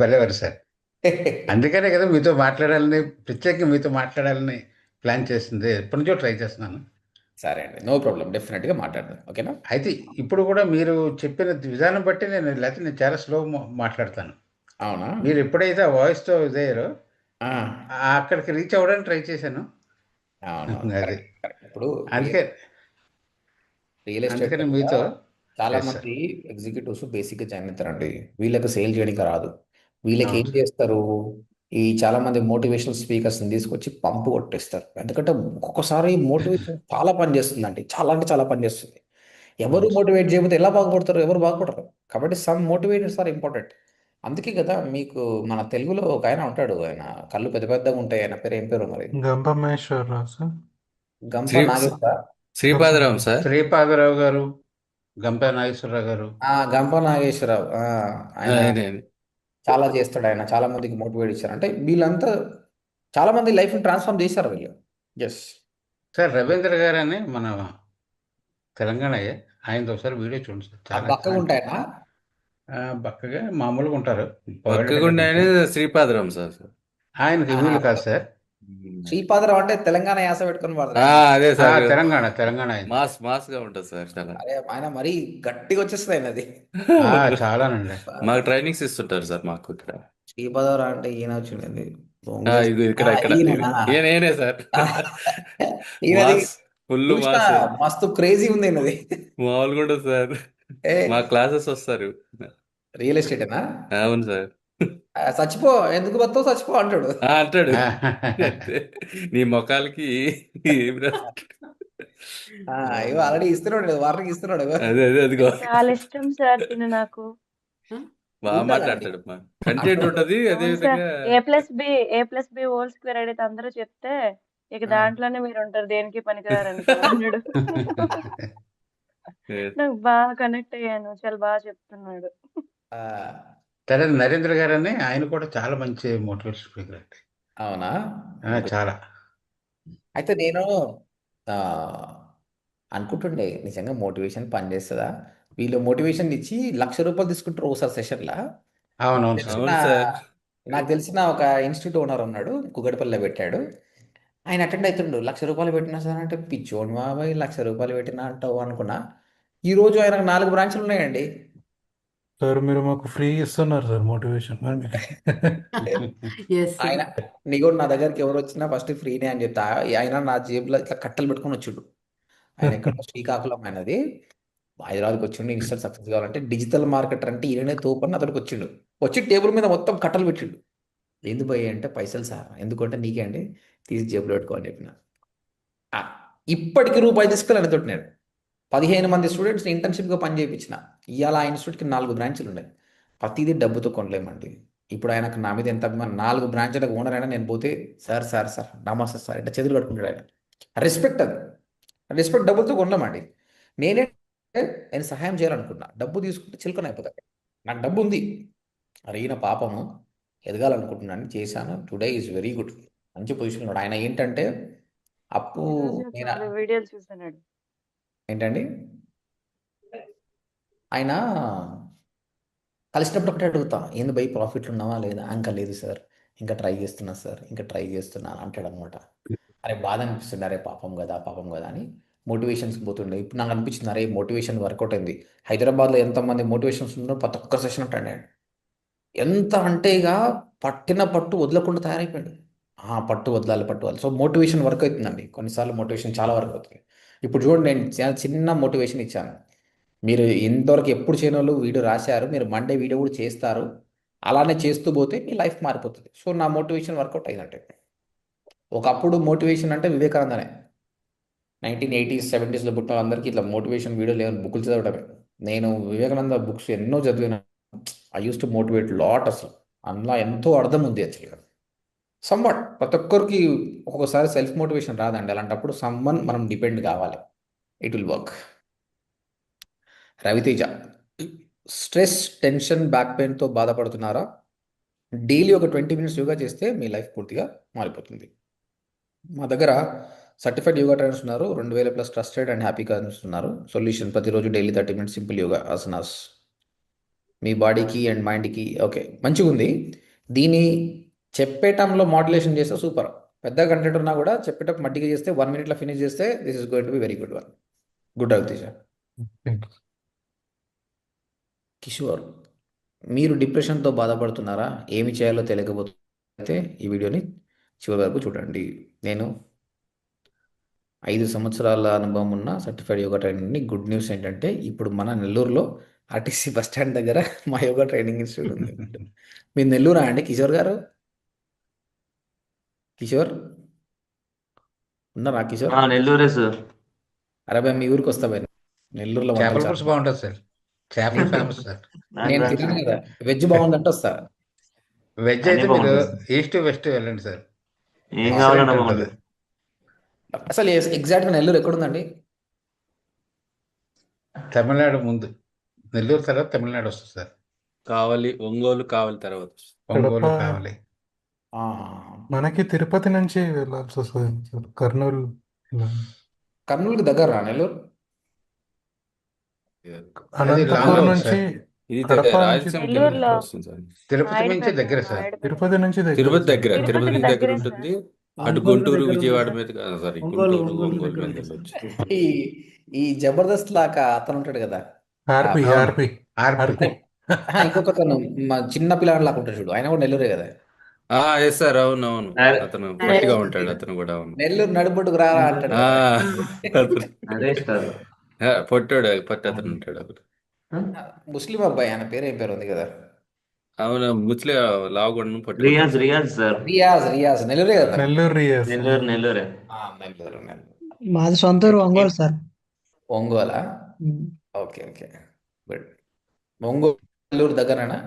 భలేవారు సార్. అందుకనే కదా మీతో మాట్లాడాలని, ప్రత్యేకంగా మీతో మాట్లాడాలని ప్లాన్ చేసింది. ఎప్పటి నుంచో ట్రై చేస్తున్నాను. సరే అండి, నో ప్రాబ్లం, డెఫినెట్గా మాట్లాడదాం, ఓకేనా? అయితే ఇప్పుడు కూడా మీరు చెప్పిన విధానం బట్టి లేకపోతే నేను చాలా స్లో మాట్లాడతాను. అవునా? మీరు ఎప్పుడైతే ఆ వాయిస్తో ఇదయ్యారో ఆ, అక్కడికి రీచ్ అవ్వడానికి ట్రై చేశాను. అవునవును, అది కరెక్ట్ కరెక్ట్. ఇప్పుడు అందుకే రియల్ ఎస్టేట్లో అందుకని కూడా మీతో చాలా ఎస్ సార్. మంది ఎగ్జిక్యూటివ్స్ బేసిక్గా జాయిన్ అవుతారండి. వీళ్ళకి సేల్ చేయడానికి రాదు. వీళ్ళకి అవును ఏం సార్. చేస్తారు, ఈ చాలా మంది మోటివేషనల్ స్పీకర్స్ని తీసుకొచ్చి పంపు కొట్టేస్తారు. ఎందుకంటే ఒక్కొక్కసారి మోటివేషన్ చాలా పని చేస్తుందండి, చాలా అంటే చాలా పని చేస్తుంది. ఎవరు అవును సార్. మోటివేట్ చేయకపోతే ఎలా బాగుపడతారు? ఎవరు బాగుపడరు. కాబట్టి సమ్ మోటివేటర్స్ ఆర్ ఇంపార్టెంట్. అందుకే కదా మీకు మన తెలుగులో ఒక ఆయన ఉంటాడు, ఆయన కళ్ళు పెద్ద పెద్దగా ఉంటాయి, ఆయన పేరు ఏం పేరు మరి? గంప మహేశ్వరరావు సార్. గంప శ్రీ నాగేశ్వర. శ్రీపాదరావు సార్. శ్రీపాదరావు గారు, గంపా నాగేశ్వరరావు గారు. గంప నాగేశ్వరరావు. ఆయన ఆయనే. చాలా చేస్తాడు, ఆయన చాలా మందికి మోటివేట్ ఇచ్చారు. అంటే వీళ్ళంతా చాలా మంది లైఫ్ని ట్రాన్స్ఫార్మ్ చేశారు వీళ్ళు. ఎస్. సార్ రవీంద్ర గారు అని మన తెలంగాణయే. ఆయనతో ఒకసారి వీడియో చూడండి సార్. ఆ చాలా బక్కగా ఉంటాయనా? బక్కగా మామూలుగా ఉంటారు. పౌరులు పక్కగుండి ఆయన కొంచెం శ్రీపాదరావు సార్. ఆయనకి వీళ్ళు కాదు సార్. శ్రీపాదరావు అంటే తెలంగాణ యాస పెట్టుకొని ఆ, వాడతాడు. అదే సార్. తెలంగాణ ఆయన. మాస్ గా ఉంటుంది సార్ చాలా. అరే ఆయన మరీ గట్టిగా వచ్చేస్తుంది ఆయనది. చాలానండి. మాకు ట్రైనింగ్స్ ఇస్తుంటారు సార్ మాకు ఇక్కడ. శ్రీపాదరావు అంటే ఈయన వచ్చింది. ఇది ఇక్కడ ఈయనే సార్. ఈయనది మాస్, ఫుల్ చూసిన మాస్. మస్తు క్రేజీ ఉంది ఈయనది. మామూలుగా ఉండదు సార్. ఏ మా క్లాసెస్ వస్తారు. రియల్ ఎస్టేటేనా? అవును సార్. చచ్చిపో, ఎందుకు బతావు, చచ్చిపో అంటాడు. అంటాడు. అంతే. నీ మొఖాలకి ఏం రాదు. ఇగో ఆల్రెడీ ఇస్తున్నాడు, వార్నింగ్ ఇస్తున్నాడు. అదే అదిగో. చాలా ఇష్టం సార్ తిను నాకు. బాగా ఉండాలండి. మాట్లాడతాడు. కంటెంట్ ఉంటది. అదే అవును సార్. విధంగా A+B హోల్ స్క్వేర్ అనేది అందరూ చెప్తే ఇక దాంట్లోనే మీరు ఉంటారు, దేనికి పనికిరారు అన్నాడు. నాకు బాగా కనెక్ట్ అయ్యాను, చాలా బాగా చెప్తున్నాడు. ఆ, తర్వాత నరేంద్ర గారు అని ఆయన కూడా చాలా మంచి మోటివేషన్ స్పీకర్ అండి. అవునా? చాలా. అయితే నేను ఆ, అనుకుంటుండే నిజంగా మోటివేషన్ పనిచేస్తుందా? వీళ్ళు మోటివేషన్ ఇచ్చి ₹1,00,000 తీసుకుంటారు ఒకసారి సెషన్లా. అవునవును సార్. తెలిసిన అవును సార్. నాకు తెలిసిన ఒక ఇన్స్టిట్యూట్ ఓనర్ ఉన్నాడు, కుగడపల్లిలో పెట్టాడు. ఆయన అటెండ్ అవుతుండు. ₹1,00,000 పెట్టినా సార్ అంటే, పిచ్చోడు బాబాయ్, ₹1,00,000 పెట్టినా అంటావు అనుకున్నా. ఈ రోజు ఆయనకు 4 బ్రాంచ్లు ఉన్నాయండి. సార్ మీరు మాకు ఫ్రీ ఇస్తున్నారు సార్ మోటివేషన్. మరి మీకు ఎస్ ఆయన నీకు నా దగ్గరికి ఎవరు వచ్చినా ఫస్ట్ ఫ్రీనే అని చెప్తా. ఆయన నా జేబులో ఇట్లా కట్టలు పెట్టుకొని వచ్చిండు. ఆయన ఎక్కడ శ్రీకాకుళం ఆయనది. హైదరాబాద్కి వచ్చిండు. ఇన్స్టా సక్సెస్ కావాలంటే డిజిటల్ మార్కెటర్ అంటే ఈయననే తోపని అతడికి వచ్చిండు. వచ్చి టేబుల్ మీద మొత్తం కట్టలు పెట్టిండు. ఎందుకు పోయి అంటే, పైసలు సార్. ఎందుకంటే నీకే అండి, తీసి జేబులో పెట్టుకో అని చెప్పిన. ఆ, ఇప్పటికి రూపాయి తీసుకెళ్ళి తోటి నేను 15 మంది స్టూడెంట్స్ని ఇంటర్న్షిప్గా పని చేయించిన. ఇవాళ ఆ ఇన్స్టిట్యూట్కి 4 బ్రాంచ్లు ఉన్నాయి. ప్రతిదీ డబ్బుతో కొనలేమండి. ఇప్పుడు ఆయనకు నా మీద ఎంత అభిమానం. 4 బ్రాంచ్లకు ఓనర్ అయినా నేను పోతే సార్ సార్ సార్ నమస్తే సార్ అంటే చేతులు కట్టుకుంటాడు ఆయన. రెస్పెక్ట్ అది. రెస్పెక్ట్ డబ్బులతో కొనలేమండి. నేను సహాయం చేయాలనుకున్నా, డబ్బు తీసుకుంటే చిలుకన అయిపోతాడు. నాకు డబ్బు ఉంది, అడిగిన పాపము ఎదగాలనుకుంటున్నాను, చేశాను. టుడే ఈజ్ వెరీ గుడ్, మంచి పొజిషన్ ఉన్నాడు. ఆయన ఏంటంటే అప్పు ఈరోజు నేను చాలా వీడియోలు చూసాడు. ఏంటండి ఆయన కలిసినప్పుడు ఒకటే అడుగుతా, ఏంది బై ప్రాఫిట్లు ఉన్నావా లేదా? ఇంకా లేదు సార్, ఇంకా ట్రై చేస్తున్నా సార్, ఇంకా ట్రై చేస్తున్నా అంటాడు అనమాట. అరే బాధ అనిపిస్తుంది, అరే పాపం కదా అని మోటివేషన్స్కి పోతుండే. ఇప్పుడు నాకు అనిపించింది, అరే మోటివేషన్ వర్కౌట్ అయింది. హైదరాబాద్లో ఎంతమంది మోటివేషన్స్ ఉన్నారో ప్రతి ఒక్క సెషన్ అంటాడు. ఎంత అంటే ఇక పట్టిన పట్టు వదలకుండా తయారైపోయాడు. పట్టు వదలాలి. సో మోటివేషన్ వర్క్ అవుతుందండి. కొన్నిసార్లు మోటివేషన్ చాలా వర్క్ అవుతుంది. ఇప్పుడు చూడండి, నేను చిన్న మోటివేషన్ ఇచ్చాను. మీరు ఇంతవరకు ఎప్పుడు చేయని వాళ్ళు వీడియో రాశారు, మీరు మండే వీడియో కూడా చేస్తారు. అలానే చేస్తూ పోతే మీ లైఫ్ మారిపోతుంది. సో నా మోటివేషన్ వర్కౌట్ అయిందంటే, ఒకప్పుడు మోటివేషన్ అంటే వివేకానందనే. 1980s 70sలో పుట్టిన వాళ్ళందరికీ ఇట్లా మోటివేషన్ వీడియోలు ఏమైనా బుక్కులు చదవడమే. నేను వివేకానంద బుక్స్ ఎన్నో చదివిన. I use to motivate lot. అసలు అందులో ఎంతో అర్థం ఉంది యాక్చువల్గా. సమ్వాట్ ప్రతి ఒక్కరికి ఒక్కొక్కసారి సెల్ఫ్ మోటివేషన్ రాదండి. అలాంటప్పుడు సమ్వన్ మనం డిపెండ్ కావాలి. It will work. Raviteja, stress, tension, back పెయిన్తో బాధపడుతున్నారా? డైలీ ఒక 20 మినిట్స్ యోగా చేస్తే మీ లైఫ్ పూర్తిగా మారిపోతుంది. మా దగ్గర సర్టిఫైడ్ యోగా ట్రైనర్స్ ఉన్నారు. 2000+ ట్రస్టెడ్ అండ్ హ్యాపీ కస్టమర్స్ ఉన్నారు. సొల్యూషన్ ప్రతిరోజు daily 30 minutes simple yoga asanas మీ బాడీకి అండ్ మైండ్కి. ఓకే, మంచిగా ఉంది. దీన్ని చెప్పేటంలో మాడ్యులేషన్ చేస్తే సూపర్. పెద్ద కంటెంట్ ఉన్నా కూడా చెప్పేటప్పుడు మట్టిగా చేస్తే 1 మినిట్లో ఫినిష్ చేస్తే this is going to be very good one. Good Raviteja. Kishore, మీరు డిప్రెషన్తో బాధపడుతున్నారా? ఏమి చేయాలో తెలియకపోతే ఈ వీడియోని చివరి వరకు చూడండి. నేను 5 సంవత్సరాల అనుభవం ఉన్న సర్టిఫైడ్ యోగా ట్రైనర్ని. గుడ్ న్యూస్ ఏంటంటే ఇప్పుడు మన నెల్లూరులో ఆర్టీసీ బస్ స్టాండ్ దగ్గర మా యోగా ట్రైనింగ్ ఇన్స్టిట్యూట్ ఉంది. మీరు నెల్లూరా అండి కిషోర్ గారు? కిషోర్ ఉన్నారా? కిషోర్, నెల్లూరే సార్. అరే భయ్, మీ ఊరికి వస్తా భయ్. నెల్లూరులో వంటలు చేపల చాలా పులుసు బాగుంటుంది సార్. చేపలు ఫేమస్ సార్. నేను తిన్నాను కదా, వెజ్ బాగుందంటే వస్తా. వెజ్ అన్నీ అయితే మీరు బాగుంటాయి సార్. ఈస్ట్ వెస్ట్ వెళ్ళండి సార్. ఏం ఎక్సలెంట్ కావాలన్నా ఉంటుంది. బాగుంటుంది. అసలు ఎగ్జాక్ట్గా నెల్లూరు ఎక్కడుందండి? తమిళనాడు ముందు, నెల్లూరు తర్వాత తమిళనాడు వస్తుంది సార్. కావాలి, ఒంగోలు కావాలి తర్వాత. ఒంగోలు కడప కావాలి. మనకి తిరుపతి నుంచి వెళ్ళాల్సి వస్తుంది సార్. కర్నూలు ఇలా. కర్నూలుకి దగ్గర నెల్లూరు. అది లాంగ్ అనంతపూర్ అవుతుంది నుంచి సార్. ఇది కడప నుంచి రాయలసీమ నెల్లూరులో కిందకి వస్తుంది సార్. తిరుపతి నుంచి నాయుడుపేట దగ్గర సార్. నాయుడుపేట తిరుపతి నుంచి దగ్గర తిరుపతి సార్. దగ్గర, తిరుపతికి తిరుపతికి దగ్గర దగ్గరే సార్. ఉంటుంది. అటు ఒంగోలుకు గుంటూరు, దగ్గర ఉంది విజయవాడ సార్. మీద సారీ ఒంగోలు గుంటూరు, దగ్గర ఒంగోలు మీద ఉంది సార్. వెళ్ళొచ్చు. ఈ ఈ జబర్దస్త్ లాగా అతను ఉంటాడు కదా, ఆర్పి అవును. ఆర్పి ఆర్పి. ఆర్పి ఇంకొక అతను మా చిన్న పిల్లాడు లాగా ఉంటాడు చూడు, ఆయన కూడా నెల్లూరే కదా. ఎస్ సార్, అవును అవును. అతను పొట్టిగా ఉంటాడు, అతను కూడా అవును. నెల్లూరు నడుబొడ్డుకు రారా అంటాడు ఆ, కదా. అతను అదే సార్. పొట్టి అతను ఉంటాడు అతను. ముస్లిం అబ్బాయి, ఆయన పేరు ఏం పేరు ఉంది కదా. అవును, ముస్లిం లావుగొండ పొట్టి రియాజ్ రియాజ్ సార్. రియాజ్ నెల్లూరే కదా. నెల్లూరు రియాజ్. నెల్లూరే. నెల్లూరు. మాది సొంత ఊరు ఒంగోలు సార్. ఒంగోలా? Um. Okay good. Ongole Nellore దగ్గరనా?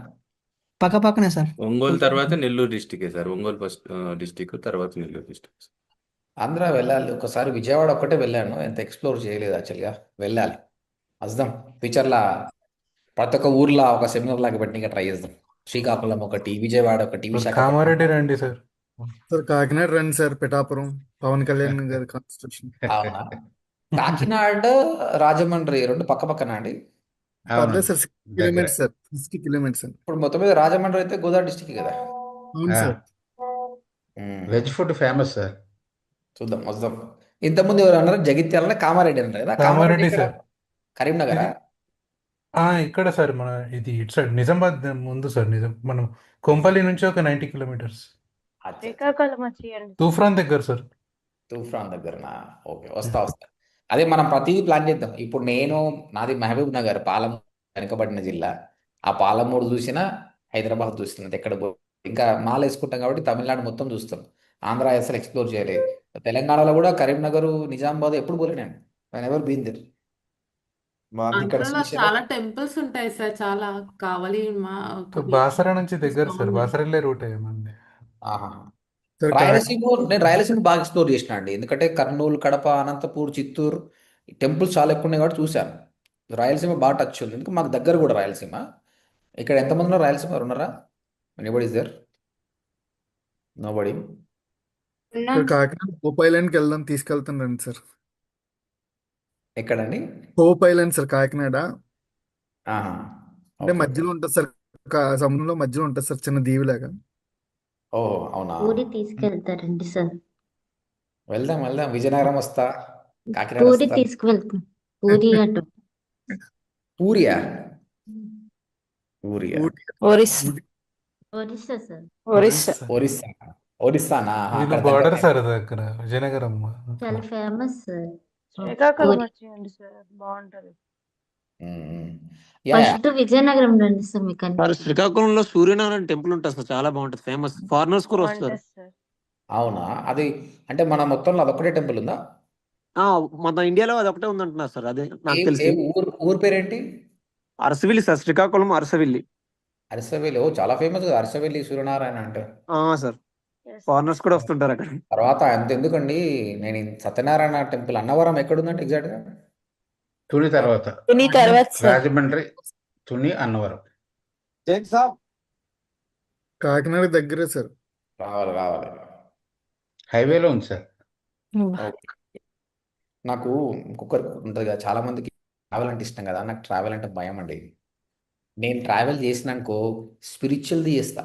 పక్క పక్కనే సార్. ఒంగోలు తర్వాత Nellore district sir. Ongole first district, తర్వాత నెల్లూరు డిస్టిక్. ఆంధ్ర వెళ్ళాలి ఒకసారి. విజయవాడ ఒక్కటే వెళ్ళాను, ఎంత ఎక్స్ప్లోర్ చేయలేదు యాక్చువల్గా. వెళ్ళాలి, వస్తాం ఫ్యూచర్లో. ప్రతి ఒక్క ఊర్లో ఒక సెమినార్ లాగా పెట్టిన ట్రై చేద్దాం. శ్రీకాకుళం ఒకటి, విజయవాడ ఒకటి, విశాఖపట్నం. కామారెడ్డి రండి సార్. సార్ కాకినాడ రండి సార్. పిఠాపురం పవన్ కళ్యాణ్ గారి కాన్స్టిట్యూషన్. అవునా? కాకినాడ, రాజమండ్రి రెండు పక్క పక్కన అండి? అవును పర్లేదు సార్. 60 దగ్గర. Kilometres sir. 60 kilometres sir. ఇప్పుడు మొత్తం మీద రాజమండ్రి అయితే గోదావరి డిస్టిక్ కదా. అవును sir. Veg food famous sir. చూద్దాం, వద్దాం. ఇంతకుముందు ఎవరు అన్నారు? జగిత్యాల, కామారెడ్డి అన్నారు కదా. కామారెడ్డి ఎక్కడ? సార్. కరీంనగరా? ఇక్కడ సార్ మన ఇది ఇటు సైడ్ నిజామాబాద్ ముందు సార్. మనం కొంపల్లి నుంచి ఒక 90 కిలోమీటర్స్. శ్రీకాకుళం వచ్చేయండి. తూఫ్రాన్ దగ్గర సార్. తూఫాన్ దగ్గరనా? ఓకే, వస్తా. అదే మనం ప్రతిదీ ప్లాన్ చేద్దాం. ఇప్పుడు నాది మహబూబ్ నగర్, పాలమూరు వెనుకబడిన జిల్లా. ఆ పాలమూరు చూసినా, హైదరాబాద్ చూసినది ఎక్కడ ఇంకా మాల వేసుకుంటాం కాబట్టి తమిళనాడు మొత్తం చూస్తాం. ఆంధ్ర అసలు ఎక్స్ప్లోర్ చేయలేదు. తెలంగాణలో కూడా కరీంనగర్, నిజామాబాద్ ఎప్పుడు పోలే నేను. ఎవరు బీన్ దర్. ఇక్కడ ఆంధ్రాలో చాలా టెంపుల్స్ ఉంటాయి సార్. చాలా కావాలి మా బాసర నుంచి దగ్గర సార్. బాసరల్లే రూట్ ఏమండి. సార్ నేను రాయలసీమ బాగా ఎక్స్ప్లోర్ చేసిన అండి. ఎందుకంటే కర్నూలు, కడప, అనంతపూర్, చిత్తూరు టెంపుల్స్ చాలా ఎక్కువ ఉన్నాయి కాబట్టి చూశాను. రాయలసీమ బాగా టచ్ ఉంది, ఎందుకంటే మాకు దగ్గర కూడా రాయలసీమ. ఇక్కడ ఎంతమంది ఉన్నారు రాయలసీమ? ఉన్నారా? Anybody is there? Nobody. Sir Kakinada Hope ఐలాండ్కి వెళ్దాం, తీసుకెళ్తాను రండి సార్. ఎక్కడండి? Hope Island sir, Kakinada. ఆహా, అంటే ఓకే. మధ్యలో ఉంటుంది సార్. సముద్రంలో మధ్యలో ఉంటుంది సార్, చిన్న దీవిలాగా. ఓ అవునా? పూరి తీసుకెళ్తారండి సార్. వెళ్దాం. విజయనగరం వస్తా, కాకినాడ పూరి వస్తా. తీసుకువెళ్తాం. పూరి అటు పూరియా? పూరియా? ఒరిస్సా సార్. ఒరిస్సానా? వీళ్ళు అక్కడ బార్డర్ దగ్గరనే. సార్ దగ్గర విజయనగరం. చాలా ఫేమస్ సార్. శ్రీకాకుళం పూరి వచ్చేయండి సార్, బాగుంటది. యా ఫస్ట్ విజయనగరం రండి సార్. మీకు సార్ అన్ని శ్రీకాకుళంలో సూర్యనారాయణ టెంపుల్ ఉంటుంది సార్. చాలా బాగుంటుంది, ఫేమస్. ఫారినర్స్ కూడా వస్తారు. బాగుంటది సార్. అవునా? అది అంటే మన మొత్తంలో అదొక్కటే టెంపుల్ ఉందా? మన ఇండియాలో అది ఒకటే ఉందంటున్నారు సార్. అదే నాకు తెలిసి. ఊరు పేరేంటి? అరసవిల్లి సార్. శ్రీకాకుళం అరసవిల్లి. అరసవెల్లి. ఓ చాలా ఫేమస్ కదా అరసవెల్లి సూర్యనారాయణ అంటే. సార్ ఎస్ ఫారినర్స్ కూడా వస్తుంటారు అక్కడ. తర్వాత అంతెందుకండి, నేను ఈ సత్యనారాయణ టెంపుల్ అన్నవరం ఎక్కడుందంటే ఎగ్జాక్ట్గా? తుని తర్వాత తుని తర్వాత సార్ రాజమండ్రి, తుని, అన్నవరం. కాకినాడ దగ్గరే సార్. రావాలి రావాలి. హైవేలో ఉంది సార్. ఓకే. నాకు ఇంకొకరికి ఉంటుంది కదా, చాలా మందికి ట్రావెల్ అంటే ఇష్టం కదా, నాకు ట్రావెల్ అంటే భయం అండి. నేను ట్రావెల్ చేసినానుకో స్పిరిచువల్ది చేస్తా.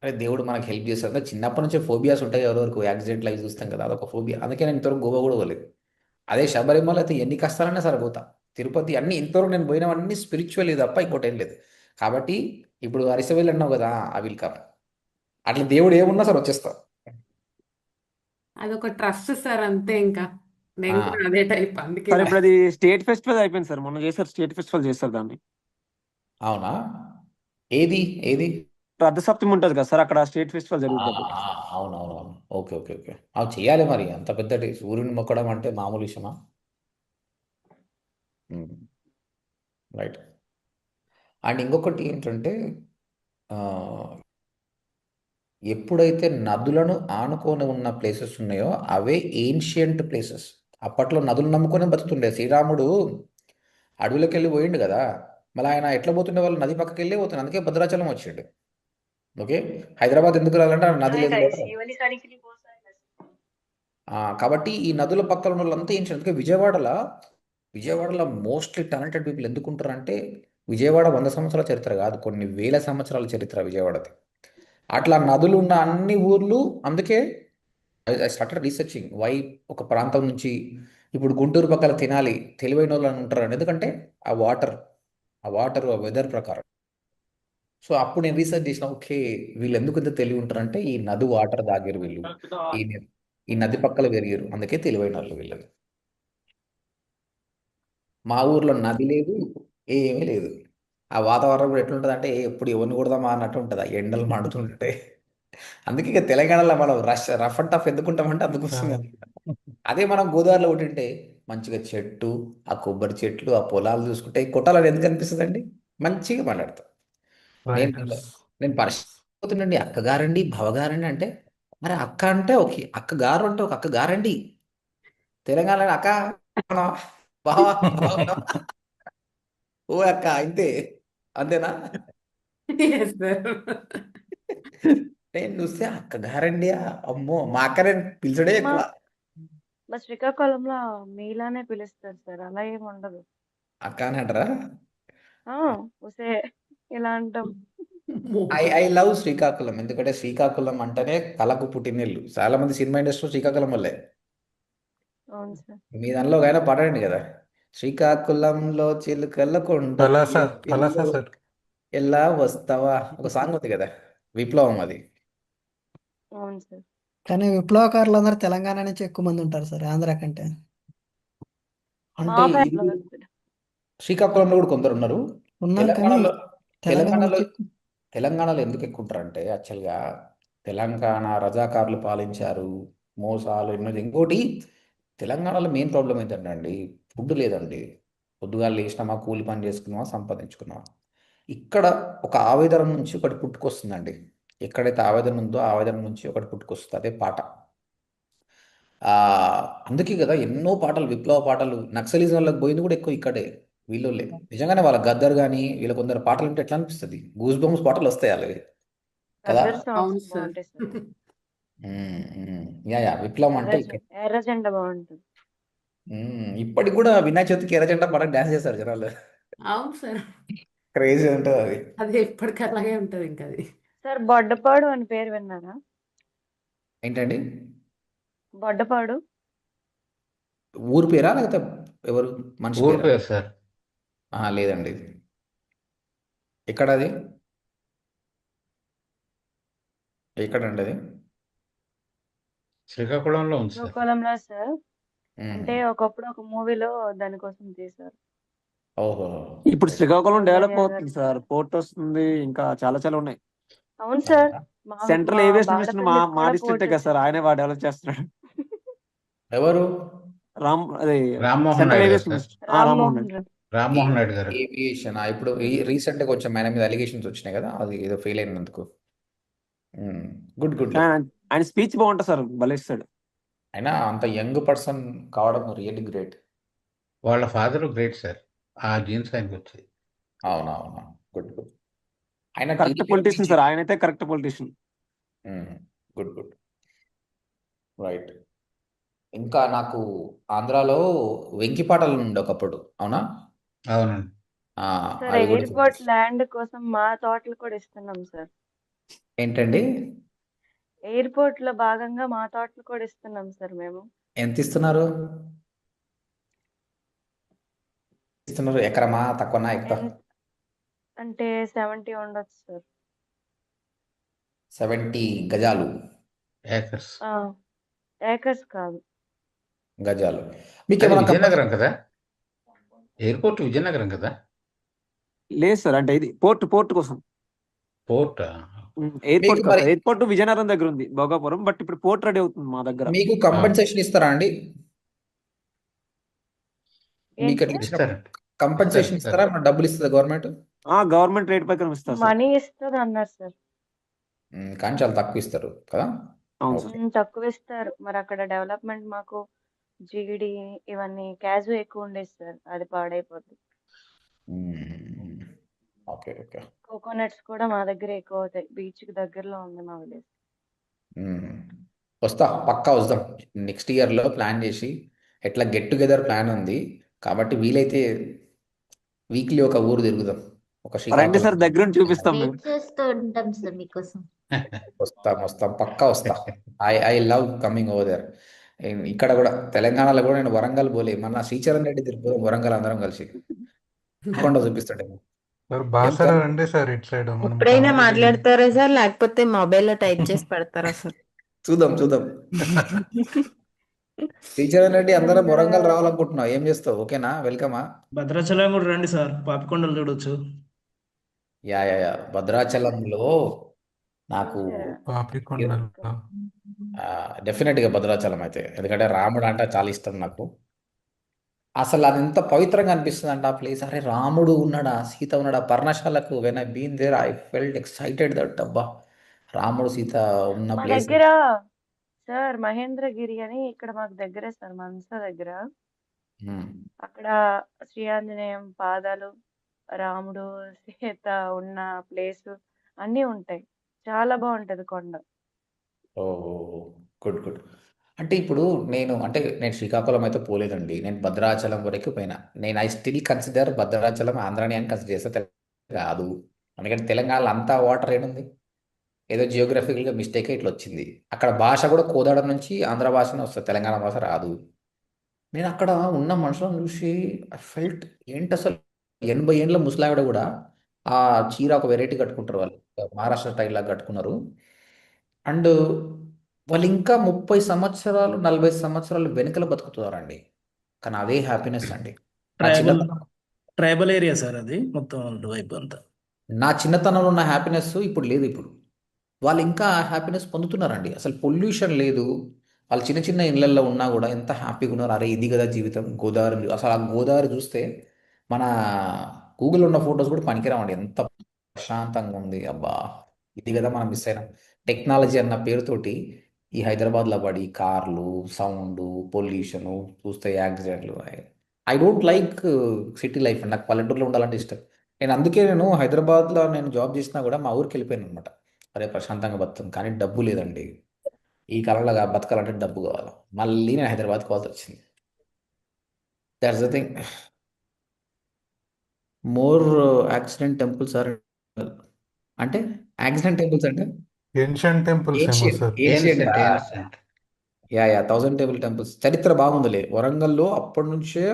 అరే దేవుడు మనకు హెల్ప్ చేస్తాడు. అంటే చిన్నప్పటి నుంచే ఫోబియాస్ ఉంటాయి ఎవరెవరికి, యాక్సిడెంట్ లైవ్ చూస్తాం కదా, అదొక ఫోబియా. అందుకే నేను ఇంతవరకు గోవా కూడా పోలేదు. అదే శబరిమల అయితే ఎన్ని కష్టాలన్నా సరే పోతా. తిరుపతి అన్ని ఇంతవరకు నేను పోయినవన్నీ స్పిరిచువల్ తప్ప ఇంకోటి ఏం లేదు. కాబట్టి ఇప్పుడు అరిసెవేలు అన్నావు కదా, ఆ విల్ కమ్. అట్లా దేవుడు ఏమున్నా సరే వచ్చేస్తా. అదొక ట్రస్ట్ సార్, అంతే. ఇంకా ఆ, నేను కూడా అదే టైప్, అందుకే సార్ ఇప్పుడు అది స్టేట్ ఫెస్టివల్ అయిపోయింది సార్, మొన్న చేశారు, స్టేట్ ఫెస్టివల్ చేస్తారు దాన్ని. అవునా? ఏది ఏది? రథసప్తమి ఉంటుంది కదా సార్, అక్కడ స్టేట్ ఫెస్టివల్ ఆ, జరుగుతుంది. అవునవునవును. Okay okay okay. అవి చేయాలి మరి, అంత పెద్దటి సూర్యుని మొక్కడం అంటే మామూలు విషయమా? రైట్. అండ్ ఇంకొకటి ఏంటంటే, ఆ, ఎప్పుడైతే నదులను ఆనుకొని ఉన్న ప్లేసెస్ ఉన్నాయో అవే ఏన్షియంట్ ప్లేసెస్. అప్పట్లో నదులు నమ్ముకొని బతుకుతుండే. శ్రీరాముడు అడవిలోకి వెళ్ళి పోయిండు కదా, మళ్ళీ ఆయన ఎట్లా పోతుండే, వాళ్ళు నది పక్కకి వెళ్ళి పోతుండే. అందుకే భద్రాచలం వచ్చిండు. ఓకే. హైదరాబాద్ ఎందుకు రావాలంటే ఆ నది లేదు కాబట్టి. కాబట్టి ఈ నదుల పక్కన ఉన్న వాళ్ళంతా ఏం అందుకే విజయవాడలో మోస్ట్లీ టాలెంటెడ్ పీపుల్ ఎందుకు ఉంటారంటే, విజయవాడ 100 సంవత్సరాల చరిత్ర కాదు, కొన్ని వేల సంవత్సరాల చరిత్ర విజయవాడది. అట్లా నదులు ఉన్న అన్ని ఊర్లు. అందుకే ఐ స్టార్టెడ్ రీసెర్చింగ్ వై ఒక ప్రాంతం నుంచి ఇప్పుడు గుంటూరు పక్కల తినాలి తెలివైన వాళ్ళు అని ఉంటారు. ఎందుకంటే ఆ వాటర్ ఆ వెదర్ ప్రకారం. సో అప్పుడు నేను రీసెర్చ్ చేసిన, ఓకే వీళ్ళు ఎందుకు ఇంత తెలివి ఉంటారంటే ఈ నది వాటర్ దాగారు వీళ్ళు, ఈ ఈ నది పక్కల పెరిగారు, అందుకే తెలివైన వాళ్ళు వీళ్ళు. మా ఊర్లో నది లేదు, ఏమీ లేదు. ఆ వాతావరణం కూడా ఎట్లుంటుంది అంటే ఎప్పుడు ఎవరిని కొడదామా అన్నట్టు ఉంటుంది, ఆ ఎండలు మండుతుంటాయి. అందుకే ఇక తెలంగాణలో మనం రఫ్ అండ్ టఫ్ ఎందుకుంటామంటే అందుకు వస్తుంది. అదే మనం గోదావరిలో ఉంటుంటే మంచిగా చెట్టు, ఆ కొబ్బరి చెట్లు, ఆ పొలాలు చూసుకుంటే కొట్టాలని ఎందుకు అనిపిస్తుందండి, మంచిగా మాట్లాడతాం. నేను రైటర్స్. నేను పరిస్థితుండండి, అక్కగారండి భవగారండి అంటే, మరి అక్క అంటే ఓకే, అక్కగారు అంటే ఒక అక్కగారండి. తెలంగాణలో అక్క బావ బావ, ఓ అక్క ఇంతే, అంతేనా? Yes sir. నేను చూస్తే అక్కగారండి, అమ్మో మా అక్క నేను పిలిచడే మా ఎక్కువ. మా శ్రీకాకుళంలో మీలానే పిలుస్తారు సార్, అలా ఏమి ఉండదు. అక్క అని అంటారా? ఉసే ఇలా అంటాం. ఐ లవ్ శ్రీకాకుళం, ఎందుకంటే శ్రీకాకుళం అంటేనే కళకు పుట్టినిల్లు. చాలా మంది సినిమా ఇండస్ట్రీ శ్రీకాకుళం వల్లే. అవును సార్. మీ దానిలో ఒక ఆయన పాడండి కదా, శ్రీకాకుళంలో చిలుకల కొండ పలాస సార్. ఎలా వస్తావా, ఒక సాంగ్ ఉంది కదా, విప్లవం అది. అవును సార్. కానీ విప్లవకారులు అందరూ తెలంగాణ నుంచి ఎక్కువ మంది ఉంటారు సార్, ఆంధ్ర కంటే. మా అంటే ఇది ఫ్యామిలీలో సార్. శ్రీకాకుళంలో కూడా కొందరు ఉన్నారు. ఉన్నారు కానీ తెలంగాణలో తెలంగాణ తెలంగాణలో నుంచి ఎక్కువ. తెలంగాణలో ఎందుకు ఎక్కువ ఉంటారంటే, యాక్చువల్గా తెలంగాణ రజాకారులు పాలించారు, మోసాలు ఎన్నో. ఇంకోటి తెలంగాణలో మెయిన్ ప్రాబ్లం ఏంటంటే అండి, ఫుడ్ లేదండి. పొద్దుగాలు లేచినామా, కూలి పని చేసుకున్నామా, సంపాదించుకున్నామా. ఇక్కడ ఒక ఆవేదన నుంచి ఒకటి పుట్టుకొస్తుందండి. ఎక్కడైతే ఆవేదన ఉందో ఆ ఆవేదన నుంచి ఒకటి పుట్టుకొస్తుంది, అదే పాట. అందుకే కదా ఎన్నో పాటలు, విప్లవ పాటలు, నక్సలిజంలోకి పోయింది కూడా ఎక్కువ ఇక్కడే, వీళ్ళోళ్ళే. నిజంగానే వాళ్ళ గద్దర్ కానీ వీళ్ళ కొందరు పాటలు ఉంటే ఎట్లా అనిపిస్తుంది, గూస్ బంప్స్ పాటలు వస్తాయి వాళ్ళవి కదా. గద్దర్ సాంగ్స్ అవును సార్. బాగుంటాయి సార్. యా విప్లవం అంటే ఎర్రజెండ బాగుంటుంది. ఇప్పటికి కూడా వినాయక చవితికి ఎర్రజెండా పాటకు డాన్స్ చేస్తారు జనాలు. అవును సార్, క్రేజీ ఉంటుంది అది. అది ఎప్పటికీ అలాగే ఉంటది ఇంకా అది. సార్ బొడ్డపాడు అని పేరు విన్నారా? ఏంటండి? బొడ్డపాడు ఊరు పేరా లేకపోతే ఎవరు మనిషి ఊరు పేరా? పేరు సార్. లేదండి. ఎక్కడ అది? ఎక్కడండి అది? శ్రీకాకుళంలో ఉంది సార్. శ్రీకాకుళంలో సార్. అంటే ఒకప్పుడు ఒక మూవీలో దానికోసం తీశారు. ఓహో. ఇప్పుడు శ్రీకాకుళం డెవలప్ సౌందర్య అవుతుంది గారు. సార్, పోర్ట్ వస్తుంది, ఇంకా చాలా ఉన్నాయి. అవును సార్. మా సెంట్రల్ మా ఏవియేషన్ మినిస్టర్ మా బాలపల్లికి మా కూడా డిస్ట్రిక్టే పోటీ కదా సార్, ఆయనే బాగా డెవలప్ చేస్తున్నాడు. ఎవరు? రామ్మోహన్ సెంట్రల్ నాయుడు గారు aviation sir. Minister Rammohan Rammohan Reddy. Reddy. Rammohan Naidu గారు. ఏవియేషన్ ఇప్పుడు రీసెంట్గా కొంచెం ఆయన మీద అలిగేషన్స్ వచ్చినాయి కదా, అది ఏదో ఫెయిల్ అయినందుకు. Good good. ఆయన స్పీచ్ బాగుంటుంది సార్, భలే ఇస్తాడు. అయినా అంత యంగ్ పర్సన్ కావడం రియల్లీ గ్రేట్. వాళ్ళ ఫాదర్ గ్రేట్ సార్, ఆ జీన్స్ ఆయనకు వచ్చాయి. అవునవును, గుడ్ గుడ్. ఆయన కరెక్ట్ టీడీపీ పొలిటీషియన్ సార్, ఆయనైతే correct politician. Good good, right. ఇంకా నాకు ఆంధ్రాలో వెంకిపాటలు ఉండే ఒకప్పుడు, అవునా? అవునండి. సార్ అవి కూడా ఎయిర్పోర్ట్ ల్యాండ్ కోసం మా తోటలు కూడా ఇస్తున్నాం సార్. ఏంటండి? ఎయిర్పోర్ట్ లో భాగంగా మా తోటలు కూడా ఇస్తున్నాం సార్ మేము. ఎంత ఇస్తున్నారు? ఎకరమా, తక్కువనా, ఎక్కువ? అంటే 70 ఉండొచ్చు సార్. 70 గజాలు, ఏకర్స్. ఏకర్స్ కాదు, గజాలు. మీకు అది ఏమైనా విజయనగరం కదా, ఎయిర్పోర్ట్ విజయనగరం కదా. లేదు సార్, అంటే ఇది పోర్ట్ కోసం. పోర్ట్ ఎయిర్పోర్ట్ మీకు కాదు మరి సార్, ఎయిర్పోర్ట్ విజయనగరం దగ్గర ఉంది, భోగాపురం. బట్ ఇప్పుడు పోర్ట్ రెడీ అవుతుంది మా దగ్గర. మీకు కంపెన్సేషన్ ఇస్తారా అండి? మీకు ఏంటి అట్లా సార్? ఇచ్చిన ఇస్తారండి, కంపెన్సేషన్ ఇస్తారు. ఇస్తారా? మన డబ్బులు ఇస్తుందా గవర్నమెంట్? గవర్నమెంట్ రేట్ ప్రకారం ఇస్తారు సార్. మనీ ఇస్తుంది అన్నారు సార్. కానీ చాలా తక్కువ ఇస్తారు కదా. అవును ఓకే. సార్. తక్కువ ఇస్తారు. మరి అక్కడ డెవలప్మెంట్ మాకు జీడి ఇవన్నీ క్యాజు ఎక్కువ ఉండేది సార్, అది పాడైపోద్ది. Okay okay. కోకోనట్స్ కూడా మా దగ్గర ఎక్కువ అవుతాయి, బీచ్ కి దగ్గరలో ఉంది మా విలేజ్. వస్తా, పక్కా వస్తాం. నెక్స్ట్ ఇయర్లో ప్లాన్ చేసి ఎట్లా గెట్ టుగెదర్ ప్లాన్ ఉంది కాబట్టి వీలైతే వీక్లీ ఒక ఊరు తిరుగుదాం. ఒక రండి శ్రీకాకుళం. సార్, దగ్గర నుంచి చూపిస్తాం మేము. వెయిట్ చేస్తూ ఉంటాం సార్ మీకోసం. వస్తాం, పక్కా వస్తా. I love coming over there. ఇక్కడ కూడా తెలంగాణలో కూడా నేను వరంగల్ పోలే, మన శ్రీచరణ్ రెడ్డి తిరుపతి వరంగల్ అందరం కలిసి కొండ చూపిస్తాడు. సార్ ఏం బాసర రండి సార్, ఇటు సైడ్ మనం ఎప్పుడైనా కామారెడ్డి. మాట్లాడతారా సార్, లేకపోతే మొబైల్లో టైప్ చేసి పెడతారా సార్? చూద్దాం. శ్రీచరణ్ రెడ్డి అందరం వరంగల్ రావాలనుకుంటున్నాం, ఏం చేస్తావు? ఓకేనా? వెల్కమా? భద్రాచలం కూడా రండి సార్, పాపికొండలు చూడొచ్చు. యా. భద్రాచలంలో నాకు పాపికొండలు. డెఫినెట్గా భద్రాచలం అయితే, ఎందుకంటే రాముడు అంటే చాలా ఇష్టం నాకు. అసలు అది ఎంత పవిత్రంగా అనిపిస్తుంది అంటే ఆ ప్లేస్. అరే రాముడు ఉన్నాడా, సీత ఉన్నాడా? పర్ణశాలకు when I been there I felt excited that అబ్బా, రాముడు సీత ఉన్న మా ప్లేస్. దగ్గర సార్ మహేంద్రగిరి అని ఇక్కడ మాకు దగ్గరే సార్, మనసా దగ్గర. అక్కడ శ్రీ ఆంజనేయం పాదాలు, రాముడు సీత ఉన్న ప్లేస్ అన్నీ ఉంటాయి. చాలా బాగుంటది కొండ. ఓ గుడ్. అంటే ఇప్పుడు నేను శ్రీకాకుళం అయితే పోలేదండి, నేను భద్రాచలం వరకు పోయినా. నేను ఐ స్టిల్ కన్సిడర్ భద్రాచలం ఆంధ్రాని అని కన్సిడర్ చేస్తే కాదు. ఎందుకంటే తెలంగాణలో అంతా వాటర్ ఏడుంది, ఏదో జియోగ్రఫికల్గా మిస్టేక్ ఇట్లా వచ్చింది. అక్కడ భాష కూడా కోదాడ నుంచి ఆంధ్ర భాషనే వస్తుంది, తెలంగాణ భాష రాదు. నేను అక్కడ ఉన్న మనుషులను చూసి ఐ ఫెల్ట్, ఏంటి అసలు 80 ఏండ్ల ముసలావిడ కూడా ఆ చీర ఒక వెరైటీ కట్టుకుంటారు వాళ్ళు, మహారాష్ట్ర స్టైల్ లాగా కట్టుకున్నారు. అండ్ వాళ్ళు ఇంకా 30 సంవత్సరాలు 40 సంవత్సరాలు వెనుకల బతుకుతున్నారండి, కానీ అదే హ్యాపీనెస్ అండి. నా ట్రైబల్ చిన్నతనం ట్రైబల్ ఏరియా సార్ అది, మొత్తం వైపు అంతా. నా చిన్నతనంలో ఉన్న హ్యాపీనెస్ ఇప్పుడు లేదు. ఇప్పుడు వాళ్ళు ఇంకా హ్యాపీనెస్ పొందుతున్నారండి. అసలు పొల్యూషన్ లేదు, వాళ్ళు చిన్న చిన్న ఇళ్ళల్లో ఉన్నా కూడా ఎంత హ్యాపీగా ఉన్నారు. అరే ఇది కదా జీవితం, గోదావరి. అసలు ఆ గోదావరి చూస్తే మన గూగుల్లో ఉన్న ఫొటోస్ కూడా పనికిరావండి, ఎంత ప్రశాంతంగా ఉంది. అబ్బా, ఇది కదా మనం మిస్ అయినాం. టెక్నాలజీ అన్న పేరుతోటి ఈ హైదరాబాద్లో పడి కార్లు, సౌండ్, పొల్యూషను, చూస్తే యాక్సిడెంట్లు. I don't like city life. నాకు పల్లెటూరులో ఉండాలంటే ఇష్టం. అందుకే నేను హైదరాబాద్లో జాబ్ చేసినా కూడా మా ఊరికి వెళ్ళిపోయాను అనమాట. అరే ప్రశాంతంగా బతుకుతాం, కానీ డబ్బు లేదండి. ఈ కాలంలో బతకాలంటే డబ్బు కావాలి. మళ్ళీ నేను హైదరాబాద్కి పోవాల్సి వచ్చింది. That's the thing. More accident temples are అంటే యాక్సిడెంట్ టెంపుల్స్ అంటే ఏన్షియంట్ టెంపుల్స్ ఏమో సార్. Ancient. Ancient. Yeah 1000 table temples చరిత్ర బాగుందిలే వరంగల్లో. అప్పటి నుంచే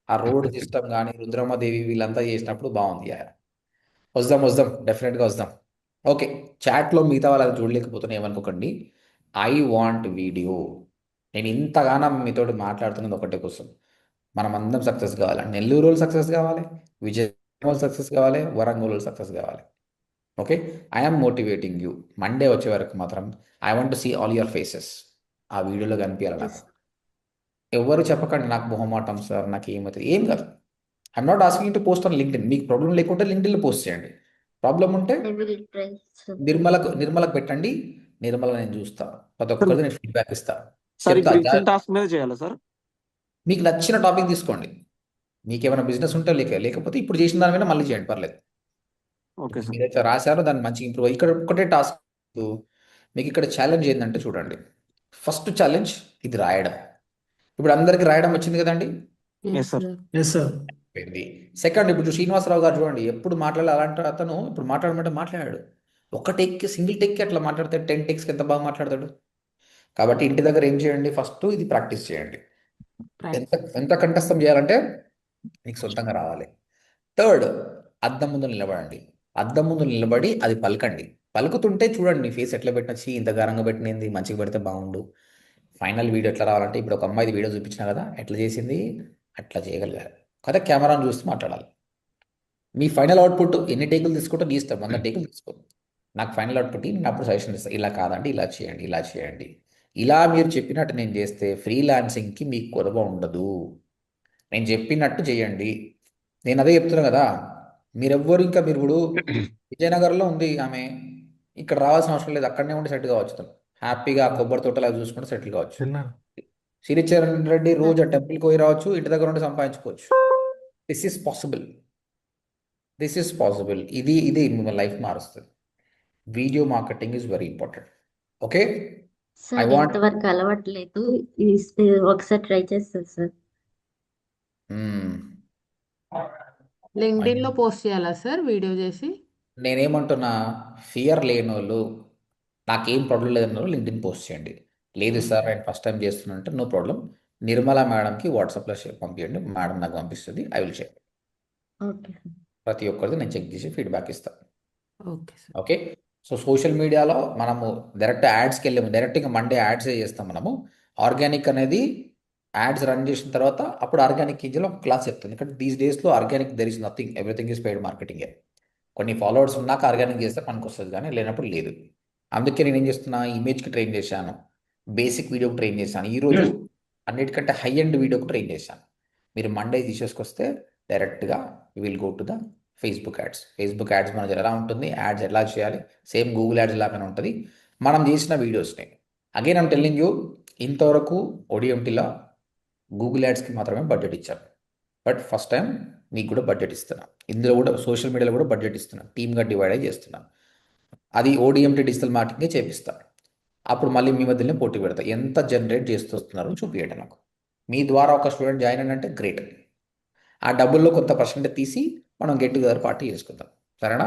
ఆ రోడ్ సిస్టమ్ కానీ రుద్రమ్మదేవి వీళ్ళంతా చేసినప్పుడు బాగుంది. యా వద్దాం డెఫినెట్గా వద్దాం. ఓకే, చాట్లో మిగతా వాళ్ళు చూడలేకపోతున్నా ఏమనుకోకండి. I want video. నేను ఇంతగానం మీతోటి మాట్లాడుతున్నది ఒకటే కోసం, మనం అందరం సక్సెస్ కావాలి. నెల్లూరు వాళ్ళు సక్సెస్ కావాలి, విజయవాడ వాళ్ళు సక్సెస్ కావాలి, వరంగల్ వాళ్ళు సక్సెస్ కావాలి. Okay, I'm motivating you. Monday వచ్చే వరకు మాత్రం I want to see all your faces. ఆ వీడియోలో కనిపించాలి నాకు. ఎవరు చెప్పకండి నాకు మొహమాటం సార్, నాకు ఏమవుతుంది, ఏం కాదు. I'm not asking to post on LinkedIn. మీకు ప్రాబ్లం లేకుంటే లింక్డ్ఇన్లో పోస్ట్ చేయండి. ప్రాబ్లం ఉంటే I will try, sir. నిర్మలకు పెట్టండి, నిర్మల నేను చూస్తా, ప్రతి సార్ ఒక్కరిది నేను ఫీడ్బ్యాక్ ఇస్తా, సార్ చెప్తా. ఇప్పుడు ఇచ్చిన టాస్క్ మీద చేయాలా సార్? మీకు నచ్చిన టాపిక్ తీసుకోండి. మీకు ఏమైనా బిజినెస్ ఉంటే లేకపోతే ఇప్పుడు చేసిన దాని మీద మళ్ళీ చేయండి, పర్లేదు. Okay sir. మీరైతే రాశారో దాన్ని మంచిగా ఇంప్రూవ్. ఇక్కడ ఒకటే టాస్క్, మీకు ఇక్కడ ఛాలెంజ్ ఏంటంటే చూడండి, ఫస్ట్ ఛాలెంజ్ ఇది రాయడం. ఇప్పుడు అందరికి రాయడం వచ్చింది కదండి. Yes sir. Yes sir. అయిపోయింది. సెకండ్, ఇప్పుడు శ్రీనివాసరావు గారు చూడండి, ఎప్పుడు మాట్లాడాలి అలాంటి అతను ఇప్పుడు మాట్లాడమంటే మాట్లాడాడు. ఒక టేక్కి, సింగిల్ టేక్కి అట్లా మాట్లాడితే 10 టేక్స్కి ఎంత బాగా మాట్లాడతాడు. కాబట్టి ఇంటి దగ్గర ఏం చేయండి, ఫస్ట్ ఇది ప్రాక్టీస్ చేయండి. ఎంత ఎంత కంఠస్థం చేయాలంటే మీకు సొంతంగా రావాలి. థర్డ్, అద్దం ముందు నిలబడండి. అద్దం ముందు నిలబడి అది పలకండి. పలుకుతుంటే చూడండి నీ ఫేస్ ఎట్లా పెట్టినచ్చి, ఇంత గారంగా పెట్టినది, మంచిగా పెడితే బాగుండు. ఫైనల్ వీడియో ఎట్లా రావాలంటే, ఇప్పుడు ఒక అమ్మాయిది వీడియో చూపించిన కదా, ఎట్లా చేసింది అట్లా చేయగలిగారు కదా. కెమెరాను చూస్తూ మాట్లాడాలి. మీ ఫైనల్ అవుట్పుట్ ఎన్ని టేకులు తీసుకుంటో నీ ఇష్టం, 100 టేకులు తీసుకో. నాకు ఫైనల్ అవుట్పుట్ నేను అప్పుడు సజెషన్ ఇస్తాను, ఇలా కాదండి ఇలా చేయండి, ఇలా చేయండి. ఇలా మీరు చెప్పినట్టు నేను చేస్తే ఫ్రీలాన్సింగ్కి మీకు కొరవ ఉండదు. నేను చెప్పినట్టు చేయండి. నేను అదే చెప్తున్నా కదా. మీరెవ్వరు ఇంకా మీరు ఇప్పుడు విజయనగరంలో ఉంది ఆమె, ఇక్కడ రావాల్సిన అవసరం లేదు, అక్కడనే ఉండి సెటిల్ కావచ్చు. తను హ్యాపీగా కొబ్బరి తోటలా చూసుకుంటే సెటిల్ కావచ్చు. తిన్నారు. శ్రీచరణ్ రెడ్డి రోజు ఆ టెంపుల్కి పోయి రావచ్చు, ఇంటి దగ్గర ఉండి సంపాదించుకోవచ్చు. This is possible. This is possible. ఇది మిమ్మల్ని లైఫ్ మారుస్తుంది. Video marketing is very important. Okay, I sir want ఇంతవరకు అలవాట్లేదు. ఒకసారి ట్రై చేస్తారు సార్. లింక్డ్ఇన్ లో పోస్ట్ చేయాలా సార్ వీడియో చేసి? నేనేమంటున్నా, ఫియర్ లేని వాళ్ళు, నాకేం ప్రాబ్లం లేదన్న వాళ్ళు లింక్డ్ఇన్ పోస్ట్ చేయండి. లేదు సార్ నేను ఫస్ట్ టైం చేస్తున్నా అంటే నో ప్రాబ్లం, నిర్మలా మేడంకి వాట్సాప్లో పంపించండి, మేడం నాకు పంపిస్తుంది, I will check. Okay sir. ప్రతి ఒక్కరిది నేను చెక్ చేసి ఫీడ్బ్యాక్ ఇస్తాను. Okay sir. Okay, so social మీడియాలో మనము డైరెక్ట్ యాడ్స్కి వెళ్ళాము, డైరెక్ట్గా మండే యాడ్సే చేస్తాం మనము. ఆర్గానిక్ అనేది యాడ్స్ రన్ చేసిన తర్వాత అప్పుడు ఆర్గానిక్ ఇంజిన్లో ఒక క్లాస్ చెప్తుంది. ఇక్కడ దీస్ డేస్లో organic there is nothing, everything is paid మార్కెటింగే. కొన్ని ఫాలోవర్స్ ఉన్నాక ఆర్గానిక్ చేస్తే పనికి వస్తుంది, కానీ లేనప్పుడు లేదు. అందుకే నేను ఏం చేస్తున్నా, ఇమేజ్కి ట్రైన్ చేశాను, బేసిక్ వీడియోకి ట్రైన్ చేశాను, ఈరోజు అన్నిటికంటే హై ఎండ్ వీడియోకి ట్రైన్ చేశాను. మీరు మండే తీసేసుకొస్తే డైరెక్ట్గా you will go to the Facebook ads. Facebook ads manager ఎలా ఉంటుంది, యాడ్స్ ఎలా చేయాలి, సేమ్ గూగుల్ యాడ్స్ లాగానే ఉంటుంది. మనం చేసిన వీడియోస్ని అగైన్ ఐమ్ టెల్లింగ్ యూ, ఇంతవరకు ODMTలో గూగుల్ యాడ్స్కి మాత్రమే బడ్జెట్ ఇచ్చాను. బట్ ఫస్ట్ టైం మీకు కూడా బడ్జెట్ ఇస్తున్నాను. ఇందులో కూడా సోషల్ మీడియాలో కూడా బడ్జెట్ ఇస్తున్నాను, టీమ్గా డివైడ్ అయ్యి చేస్తున్నాను. అది ODMT డిజిటల్ మార్కెటింగే చేపిస్తాను. అప్పుడు మళ్ళీ మీ మధ్యనే పోటీ పెడతా, ఎంత జనరేట్ చేస్తున్నారో చూపించండి నాకు. మీ ద్వారా ఒక స్టూడెంట్ జాయిన్ అయినంటే గ్రేట్. ఆ డబ్బుల్లో కొంత పర్సెంటేజ్ తీసి మనం గెట్ టుగెదర్ పార్టీ చేసుకుందాం, సరేనా?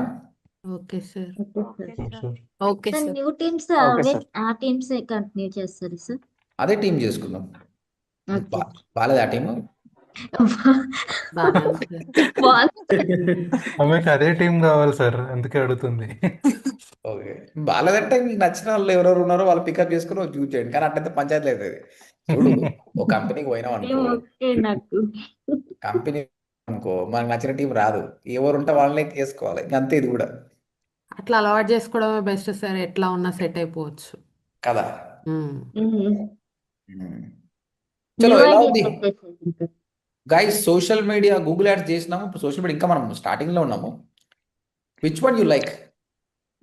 Okay sir. Okay sir. Okay sir sir. New teams okay అవే సార్. ఆ టీమ్స్ కంటిన్యూ చేస్తారు సార్. అదే టీం చేసుకుందాం. ఓకే. బాగాలేదు ఆ టీము. బాగా ఉంది సార్. బాగుంది. ఆమెకి అదే టీం కావాలి సార్, అందుకే అడుగుతుంది. ఓకే, బాగాలేదంటే మీకు నచ్చిన వాళ్ళు ఎవరెవరు ఉన్నారో వాళ్ళు పికప్ చేసుకుని చూస్ చేయండి, కానీ అట్లయితే పంచాయతీ అవుతుంది. చూడు, ఒక కంపెనీకి పోయినాం అనుకో, ఓకే నాకు. కంపెనీ అనుకో, మనకు నచ్చిన టీం రాదు, ఎవరు ఉంటే వాళ్ళనే చేసుకోవాలి, ఇంక అంతే. ఇది కూడా అట్లా అలవాటు చేసుకోవడమే బెస్ట్ సార్, ఎట్లా ఉన్నా సెట్ అయిపోవచ్చు. కదా. మ్మ్. చలో, న్యూ ఎలా ఐడియా ఉంది చెప్పేసారు ఇంకా. Guys? Social media Google ads చేసినాము, ఇప్పుడు సోషల్ మీడియా ఇంకా మనం స్టార్టింగ్లో ఉన్నాము. Which one you like?